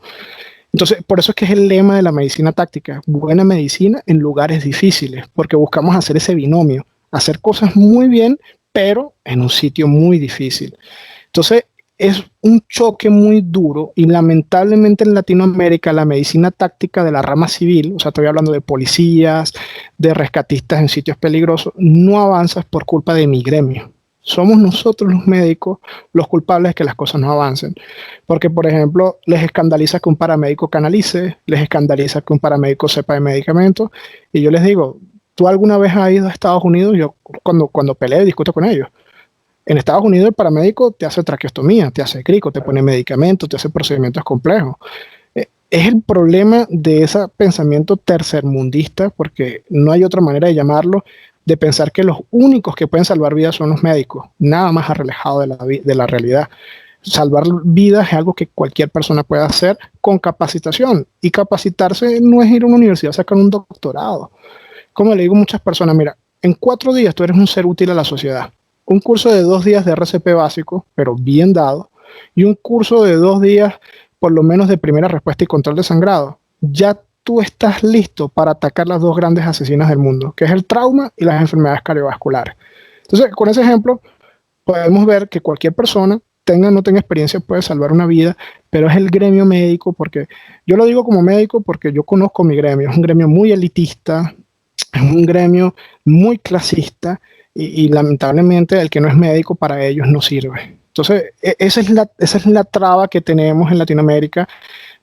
Entonces, por eso es que es el lema de la medicina táctica, buena medicina en lugares difíciles, porque buscamos hacer ese binomio, hacer cosas muy bien, pero en un sitio muy difícil. Entonces, es un choque muy duro y lamentablemente en Latinoamérica la medicina táctica de la rama civil, o sea, estoy hablando de policías, de rescatistas en sitios peligrosos, no avanza por culpa de mi gremio. Somos nosotros los médicos los culpables de que las cosas no avancen. Porque, por ejemplo, les escandaliza que un paramédico canalice, les escandaliza que un paramédico sepa de medicamentos. Y yo les digo, ¿tú alguna vez has ido a Estados Unidos? Yo cuando peleo y discuto con ellos. En Estados Unidos el paramédico te hace traqueostomía, te hace crico, te pone medicamentos, te hace procedimientos complejos. Es el problema de ese pensamiento tercermundista, porque no hay otra manera de llamarlo, de pensar que los únicos que pueden salvar vidas son los médicos, nada más alejado de la realidad. Salvar vidas es algo que cualquier persona puede hacer con capacitación, y capacitarse no es ir a una universidad a sacar un doctorado. Como le digo a muchas personas, mira, en 4 días tú eres un ser útil a la sociedad. Un curso de 2 días de RCP básico, pero bien dado, y un curso de 2 días por lo menos de primera respuesta y control de sangrado, ya tú estás listo para atacar las 2 grandes asesinas del mundo, que es el trauma y las enfermedades cardiovasculares. Entonces, con ese ejemplo, podemos ver que cualquier persona, tenga o no tenga experiencia, puede salvar una vida, pero es el gremio médico, porque yo lo digo como médico porque yo conozco mi gremio, es un gremio muy elitista, es un gremio muy clasista, y lamentablemente el que no es médico para ellos no sirve. Entonces, esa es la traba que tenemos en Latinoamérica,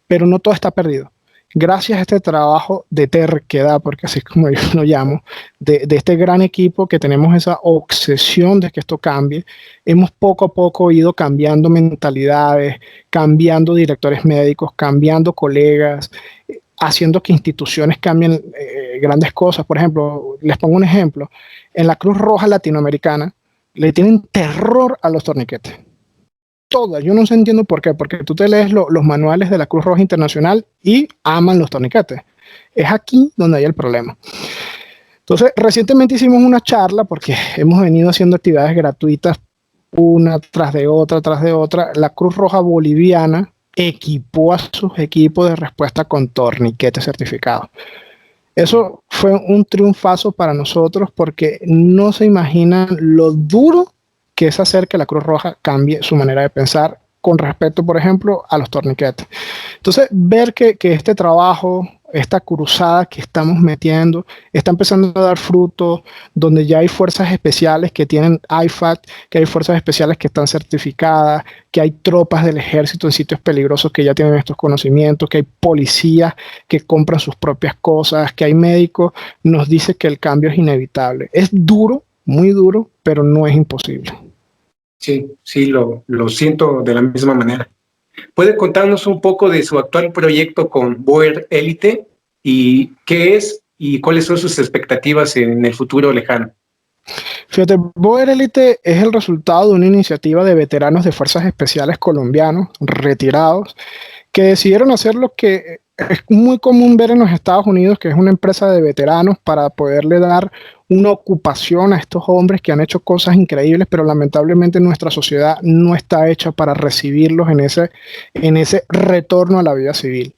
pero no todo está perdido. Gracias a este trabajo de terquedad, porque así es como yo lo llamo, de este gran equipo que tenemos esa obsesión de que esto cambie, hemos poco a poco ido cambiando mentalidades, cambiando directores médicos, cambiando colegas, haciendo que instituciones cambien grandes cosas. Por ejemplo, les pongo un ejemplo, en la Cruz Roja Latinoamericana le tienen terror a los torniquetes. Todas, yo no sé, entiendo por qué, porque tú te lees los manuales de la Cruz Roja Internacional y aman los torniquetes. Es aquí donde hay el problema. Entonces, recientemente hicimos una charla porque hemos venido haciendo actividades gratuitas una tras de otra. La Cruz Roja Boliviana equipó a sus equipos de respuesta con torniquetes certificados. Eso fue un triunfazo para nosotros porque no se imaginan lo duro que es hacer que la Cruz Roja cambie su manera de pensar con respecto, por ejemplo, a los torniquetes. Entonces, ver que este trabajo, esta cruzada que estamos metiendo, está empezando a dar frutos, donde ya hay fuerzas especiales que tienen IFAC, que hay fuerzas especiales que están certificadas, que hay tropas del ejército en sitios peligrosos que ya tienen estos conocimientos, que hay policías que compran sus propias cosas, que hay médicos, nos dice que el cambio es inevitable. Es duro, muy duro, pero no es imposible. Sí, sí, lo siento de la misma manera. ¿Puede contarnos un poco de su actual proyecto con Boer Elite y qué es y cuáles son sus expectativas en el futuro lejano? Fíjate, Boer Elite es el resultado de una iniciativa de veteranos de fuerzas especiales colombianos retirados que decidieron hacer lo que es muy común ver en los Estados Unidos, que es una empresa de veteranos para poderle dar una ocupación a estos hombres que han hecho cosas increíbles, pero lamentablemente nuestra sociedad no está hecha para recibirlos en ese retorno a la vida civil.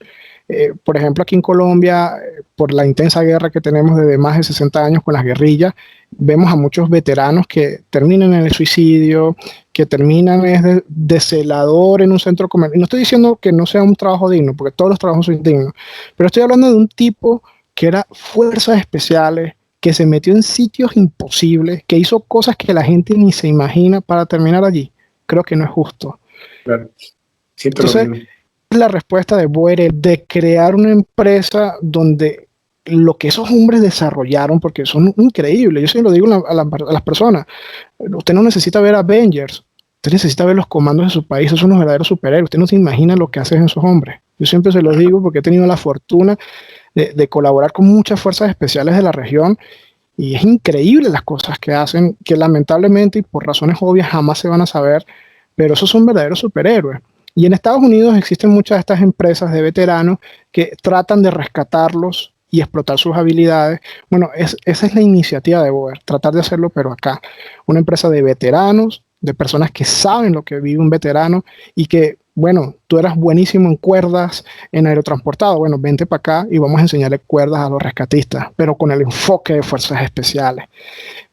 Por ejemplo, aquí en Colombia, por la intensa guerra que tenemos desde más de 60 años con las guerrillas, vemos a muchos veteranos que terminan en el suicidio, que terminan de celador en un centro comercial. Y no estoy diciendo que no sea un trabajo digno, porque todos los trabajos son dignos, pero estoy hablando de un tipo que era fuerzas especiales, que se metió en sitios imposibles, que hizo cosas que la gente ni se imagina para terminar allí. Creo que no es justo. Claro, siento Entonces, lo mismo. la respuesta de Boere de crear una empresa donde lo que esos hombres desarrollaron, porque son increíbles, yo siempre lo digo a las personas, usted no necesita ver Avengers, usted necesita ver los comandos de su país, esos son los verdaderos superhéroes, usted no se imagina lo que hacen esos hombres. Yo siempre se los digo porque he tenido la fortuna de colaborar con muchas fuerzas especiales de la región y es increíble las cosas que hacen, que lamentablemente y por razones obvias jamás se van a saber, pero esos son verdaderos superhéroes. Y en Estados Unidos existen muchas de estas empresas de veteranos que tratan de rescatarlos y explotar sus habilidades. Bueno, esa es la iniciativa de Boer, tratar de hacerlo, pero acá. Una empresa de veteranos, de personas que saben lo que vive un veterano y que, bueno, tú eras buenísimo en cuerdas, en aerotransportado, bueno, vente para acá y vamos a enseñarle cuerdas a los rescatistas, pero con el enfoque de fuerzas especiales.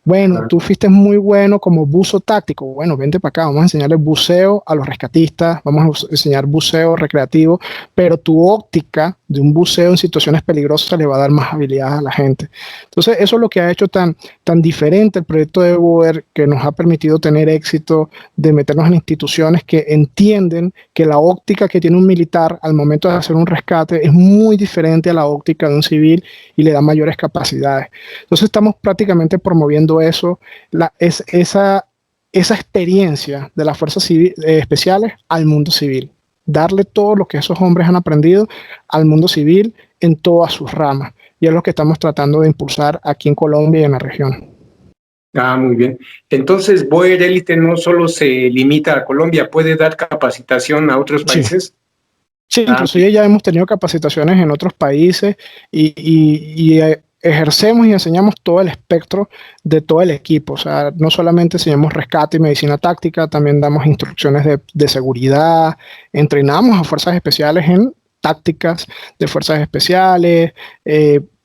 Bueno, tú fuiste muy bueno como buzo táctico. Bueno, vente para acá, vamos a enseñarle buceo a los rescatistas, vamos a enseñar buceo recreativo, pero tu óptica de un buceo en situaciones peligrosas le va a dar más habilidades a la gente. Entonces, eso es lo que ha hecho tan diferente el proyecto de Boer, que nos ha permitido tener éxito, de meternos en instituciones que entienden que la óptica que tiene un militar al momento de hacer un rescate es muy diferente a la óptica de un civil y le da mayores capacidades. Entonces, estamos prácticamente promoviendo eso, esa experiencia de las fuerzas especiales al mundo civil, darle todo lo que esos hombres han aprendido al mundo civil en todas sus ramas, y es lo que estamos tratando de impulsar aquí en Colombia y en la región. Ah, muy bien. Entonces, Boer Elite no solo se limita a Colombia, puede dar capacitación a otros Sí. países. Sí, inclusive ya hemos tenido capacitaciones en otros países y ejercemos y enseñamos todo el espectro de todo el equipo. O sea, no solamente enseñamos rescate y medicina táctica, también damos instrucciones de seguridad, entrenamos a fuerzas especiales en tácticas de fuerzas especiales,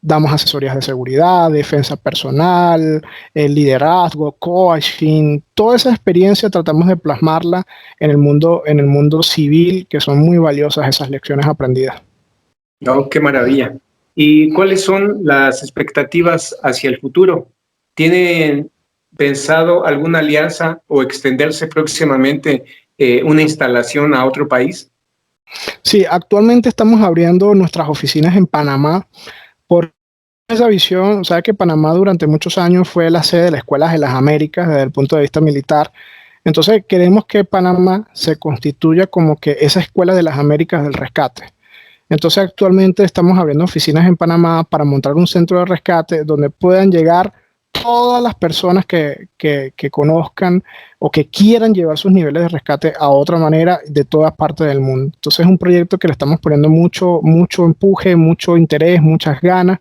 damos asesorías de seguridad, defensa personal, liderazgo, coaching, toda esa experiencia tratamos de plasmarla en el mundo civil, que son muy valiosas esas lecciones aprendidas. Oh, qué maravilla. ¿Y cuáles son las expectativas hacia el futuro? ¿Tienen pensado alguna alianza o extenderse próximamente una instalación a otro país? Sí, actualmente estamos abriendo nuestras oficinas en Panamá por esa visión. O sea, que Panamá durante muchos años fue la sede de las escuelas de las Américas desde el punto de vista militar. Entonces queremos que Panamá se constituya como que esa escuela de las Américas del rescate. Entonces actualmente estamos abriendo oficinas en Panamá para montar un centro de rescate donde puedan llegar todas las personas que conozcan o que quieran llevar sus niveles de rescate a otra manera de todas partes del mundo. Entonces es un proyecto que le estamos poniendo mucho empuje, mucho interés, muchas ganas.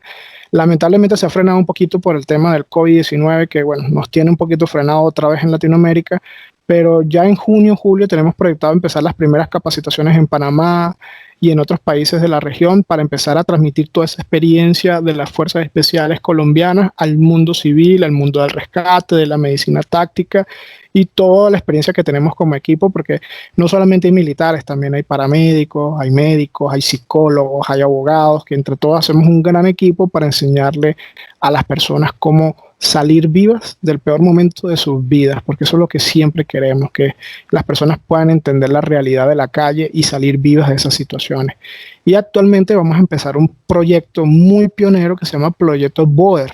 Lamentablemente se ha frenado un poquito por el tema del COVID-19, que bueno, nos tiene un poquito frenado otra vez en Latinoamérica, pero ya en junio, julio tenemos proyectado empezar las primeras capacitaciones en Panamá y en otros países de la región para empezar a transmitir toda esa experiencia de las fuerzas especiales colombianas al mundo civil, al mundo del rescate, de la medicina táctica y toda la experiencia que tenemos como equipo, porque no solamente hay militares, también hay paramédicos, hay médicos, hay psicólogos, hay abogados, que entre todos hacemos un gran equipo para enseñarle a las personas cómo salir vivas del peor momento de sus vidas, porque eso es lo que siempre queremos, que las personas puedan entender la realidad de la calle y salir vivas de esas situaciones. Y actualmente vamos a empezar un proyecto muy pionero que se llama Proyecto BOER.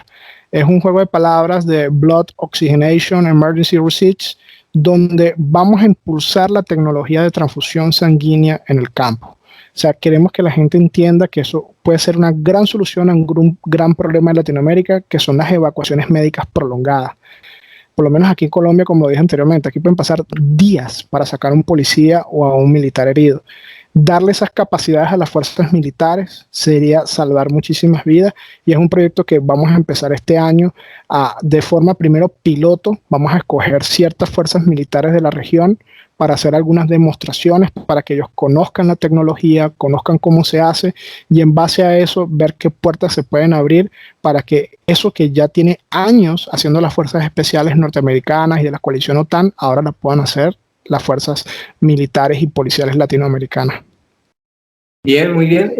Es un juego de palabras de Blood Oxygenation Emergency Research, donde vamos a impulsar la tecnología de transfusión sanguínea en el campo. O sea, queremos que la gente entienda que eso puede ser una gran solución a un gran problema en Latinoamérica, que son las evacuaciones médicas prolongadas. Por lo menos aquí en Colombia, como dije anteriormente, aquí pueden pasar días para sacar a un policía o a un militar herido. Darle esas capacidades a las fuerzas militares sería salvar muchísimas vidas, y es un proyecto que vamos a empezar este año de forma primero piloto. Vamos a escoger ciertas fuerzas militares de la región para hacer algunas demostraciones, para que ellos conozcan la tecnología, conozcan cómo se hace, y en base a eso ver qué puertas se pueden abrir para que eso que ya tiene años haciendo las fuerzas especiales norteamericanas y de la coalición OTAN, ahora la puedan hacer las fuerzas militares y policiales latinoamericanas. Bien, muy bien.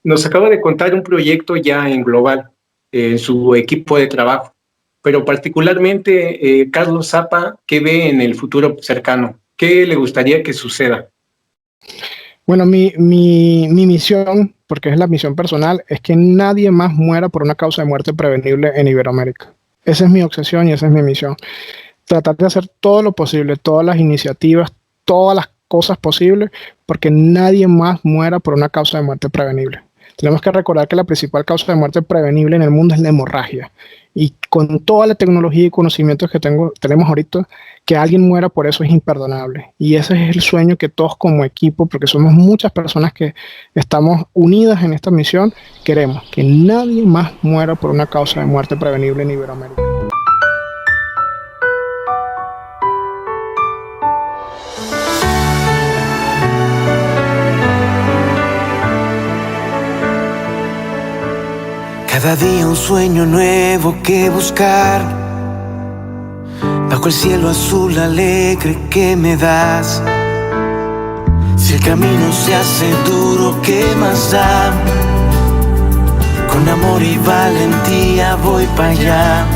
Nos acaba de contar un proyecto ya en global, en su equipo de trabajo, pero particularmente Carlos Zapa, ¿qué ve en el futuro cercano? ¿Qué le gustaría que suceda? Bueno, mi misión, porque es la misión personal, es que nadie más muera por una causa de muerte prevenible en Iberoamérica. Esa es mi obsesión y esa es mi misión. Tratar de hacer todo lo posible, todas las iniciativas, todas las cosas posibles, porque nadie más muera por una causa de muerte prevenible. Tenemos que recordar que la principal causa de muerte prevenible en el mundo es la hemorragia. Y con toda la tecnología y conocimientos que tenemos ahorita, que alguien muera por eso es imperdonable. Y ese es el sueño que todos como equipo, porque somos muchas personas que estamos unidas en esta misión, queremos que nadie más muera por una causa de muerte prevenible en Iberoamérica. Cada día un sueño nuevo que buscar, bajo el cielo azul alegre que me das. Si el camino se hace duro, ¿qué más da? Con amor y valentía voy para allá.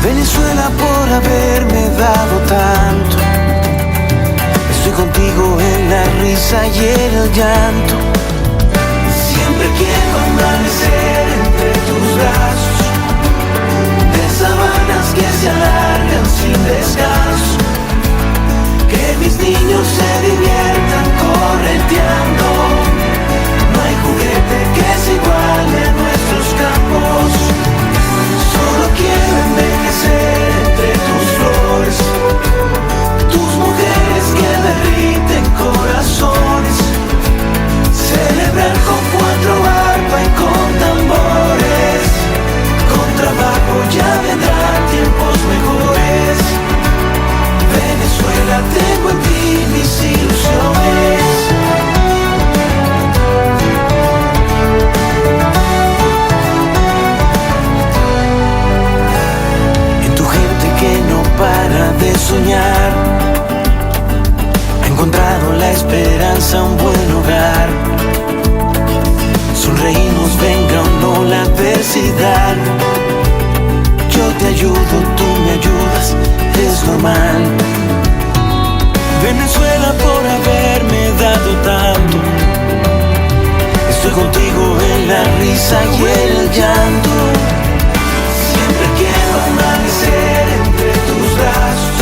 Venezuela, por haberme dado tanto, estoy contigo en la risa y en el llanto. Siempre quiero amanecer entre tus brazos, de sabanas que se alargan sin descanso. Que mis niños se diviertan correteando. No hay juguete que se iguale a nuestros campos. Solo quiero envejecer entre tus flores, tus mujeres que derriten corazones. Celebrar con cuatro arpas y con tambores. Con trabajo ya vendrán tiempos mejores. Venezuela, tengo en ti mis ilusiones. En tu gente que no para de soñar, ha encontrado la esperanza, un buen hogar. Sonreímos, venga o no la adversidad. Yo te ayudo, tú me ayudas, es normal. Venezuela, por haberme dado tanto, estoy contigo en la risa y el llanto. Siempre quiero amanecer entre tus brazos,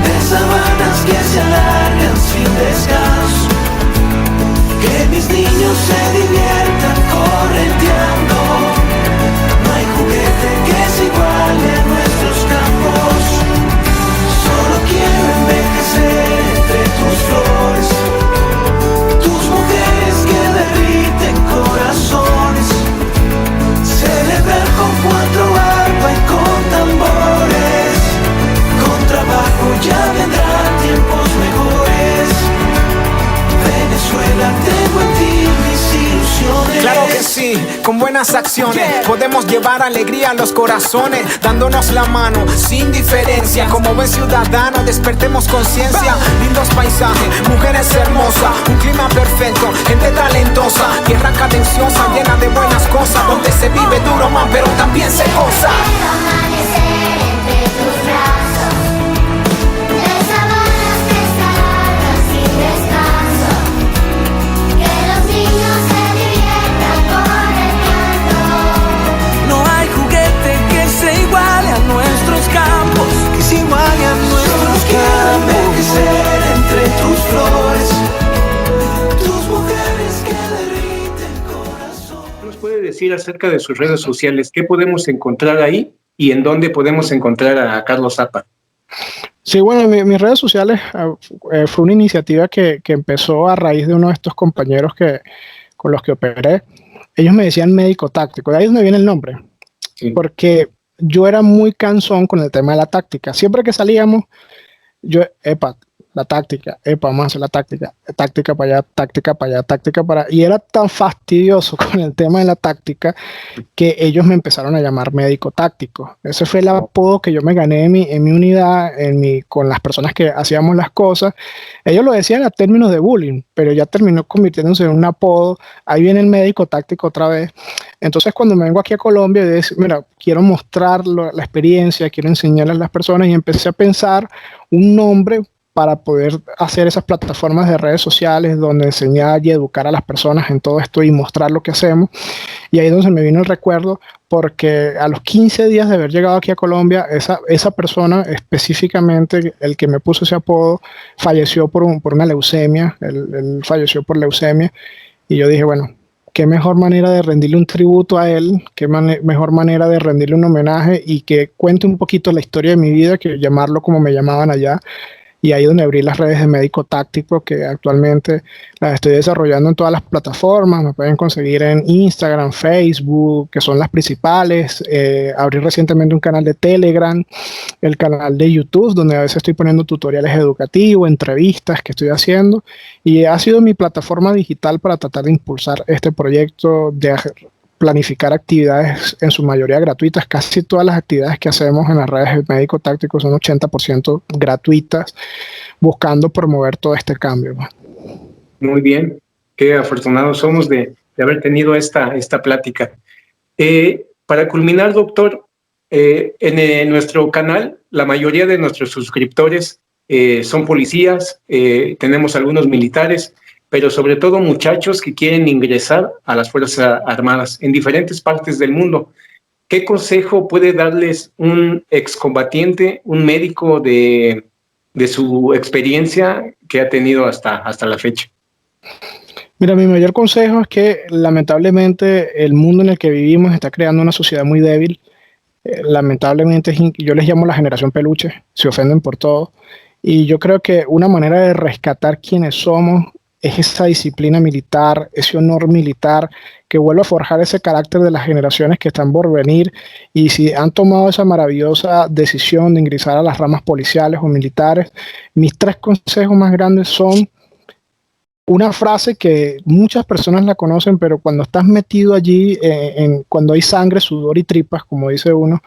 de sabanas que se alargan sin descanso. Que mis niños se diviertan correteando. No hay juguete que se iguale a nuestros campos. Solo quiero envejecer entre tus flores, tus mujeres que derriten corazones. con buenas acciones podemos llevar alegría a los corazones, dándonos la mano sin diferencia. Como buen ciudadano despertemos conciencia. Lindos paisajes, mujeres hermosas, un clima perfecto, gente talentosa, tierra cadenciosa, llena de buenas cosas, donde se vive duro más pero también se goza. Nuestros campos, que se iguale a nuestros campos, envejecer entre tus flores, tus mujeres que derriten corazón. ¿Qué nos puede decir acerca de sus redes sociales? ¿Qué podemos encontrar ahí y en dónde podemos encontrar a Carlos Zapa? Sí, bueno, mis redes sociales fue una iniciativa que empezó a raíz de uno de estos compañeros con los que operé. Ellos me decían médico táctico, de ahí es donde viene el nombre, sí. Porque yo era muy cansón con el tema de la táctica. Siempre que salíamos, la táctica, vamos a hacer la táctica para allá, táctica para allá, táctica para allá. Y era tan fastidioso con el tema de la táctica que ellos me empezaron a llamar médico táctico. Ese fue el apodo que yo me gané en mi unidad, con las personas que hacíamos las cosas. Ellos lo decían a términos de bullying, pero ya terminó convirtiéndose en un apodo. Ahí viene el médico táctico otra vez. Entonces, cuando me vengo aquí a Colombia, yo decía, mira, quiero mostrar la experiencia, quiero enseñarles a las personas, y empecé a pensar un nombre para poder hacer esas plataformas de redes sociales donde enseñar y educar a las personas en todo esto y mostrar lo que hacemos. Y ahí es donde me vino el recuerdo, porque a los 15 días de haber llegado aquí a Colombia, esa persona específicamente, el que me puso ese apodo, falleció por una leucemia. Él falleció por leucemia, y yo dije, bueno, qué mejor manera de rendirle un tributo a él, qué mejor manera de rendirle un homenaje y que cuente un poquito la historia de mi vida, que llamarlo como me llamaban allá. Y ahí donde abrí las redes de médico táctico, que actualmente las estoy desarrollando en todas las plataformas. Me pueden conseguir en Instagram, Facebook, que son las principales. Abrí recientemente un canal de Telegram, el canal de YouTube, donde a veces estoy poniendo tutoriales educativos, entrevistas que estoy haciendo. Y ha sido mi plataforma digital para tratar de impulsar este proyecto de planificar actividades en su mayoría gratuitas. Casi todas las actividades que hacemos en las redes de médico táctico son 80% gratuitas, buscando promover todo este cambio. Muy bien, qué afortunados somos de haber tenido esta plática. Para culminar, doctor, en nuestro canal, la mayoría de nuestros suscriptores son policías, tenemos algunos militares, pero sobre todo muchachos que quieren ingresar a las Fuerzas Armadas en diferentes partes del mundo. ¿Qué consejo puede darles un excombatiente, un médico de su experiencia que ha tenido hasta la fecha? Mira, mi mayor consejo es que lamentablemente el mundo en el que vivimos está creando una sociedad muy débil. Lamentablemente yo les llamo la generación peluche, se ofenden por todo. Y yo creo que una manera de rescatar quiénes somos es esa disciplina militar, ese honor militar, que vuelve a forjar ese carácter de las generaciones que están por venir. Y si han tomado esa maravillosa decisión de ingresar a las ramas policiales o militares, mis 3 consejos más grandes son una frase que muchas personas la conocen, pero cuando estás metido allí, cuando hay sangre, sudor y tripas, como dice uno,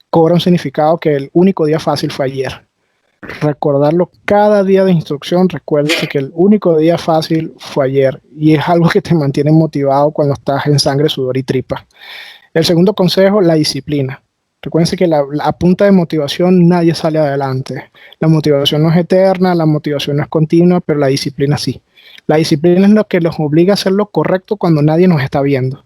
cobra un significado, que el único día fácil fue ayer. Recordarlo cada día de instrucción. Recuerde que el único día fácil fue ayer, y es algo que te mantiene motivado cuando estás en sangre, sudor y tripa. El segundo consejo, la disciplina. Recuerden que a punta de motivación nadie sale adelante. La motivación no es eterna, la motivación no es continua, pero la disciplina sí. La disciplina es lo que los obliga a hacer lo correcto cuando nadie nos está viendo,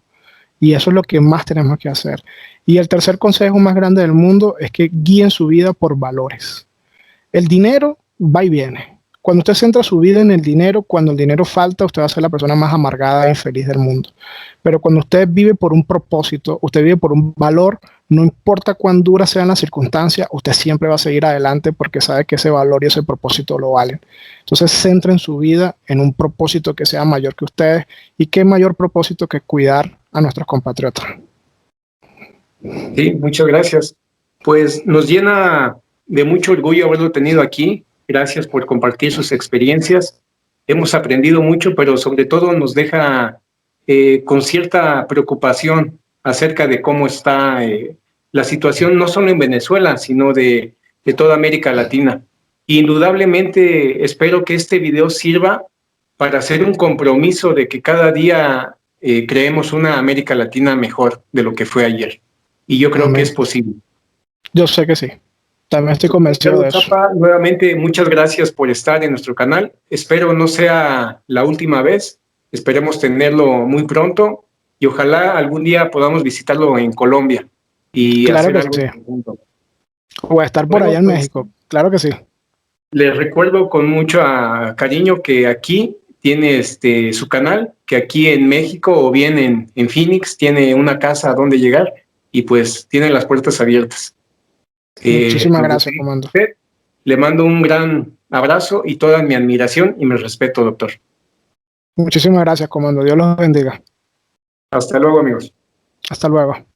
y eso es lo que más tenemos que hacer. Y el tercer consejo más grande del mundo es que guíen su vida por valores. El dinero va y viene. Cuando usted centra su vida en el dinero, cuando el dinero falta, usted va a ser la persona más amargada e infeliz del mundo. Pero cuando usted vive por un propósito, usted vive por un valor, no importa cuán duras sean las circunstancias, usted siempre va a seguir adelante porque sabe que ese valor y ese propósito lo valen. Entonces, centren su vida en un propósito que sea mayor que ustedes, y qué mayor propósito que cuidar a nuestros compatriotas. Sí, muchas gracias. Pues nos llena de mucho orgullo haberlo tenido aquí. Gracias por compartir sus experiencias. Hemos aprendido mucho, pero sobre todo nos deja con cierta preocupación acerca de cómo está la situación, no solo en Venezuela, sino de toda América Latina. Indudablemente espero que este video sirva para hacer un compromiso de que cada día creemos una América Latina mejor de lo que fue ayer. Y yo creo que es posible. Yo sé que sí. También estoy convencido de eso. Zapa, nuevamente, muchas gracias por estar en nuestro canal. Espero no sea la última vez. Esperemos tenerlo muy pronto y ojalá algún día podamos visitarlo en Colombia y claro hacer que algo sí. juntos. O a estar por allá en México. Claro que sí. Les recuerdo con mucho cariño que aquí tiene su canal, que aquí en México o bien en Phoenix tiene una casa a donde llegar y pues tiene las puertas abiertas. Muchísimas gracias, comando. Usted, le mando un gran abrazo y toda mi admiración y mi respeto, doctor. Muchísimas gracias, comando. Dios los bendiga. Hasta luego, amigos. Hasta luego.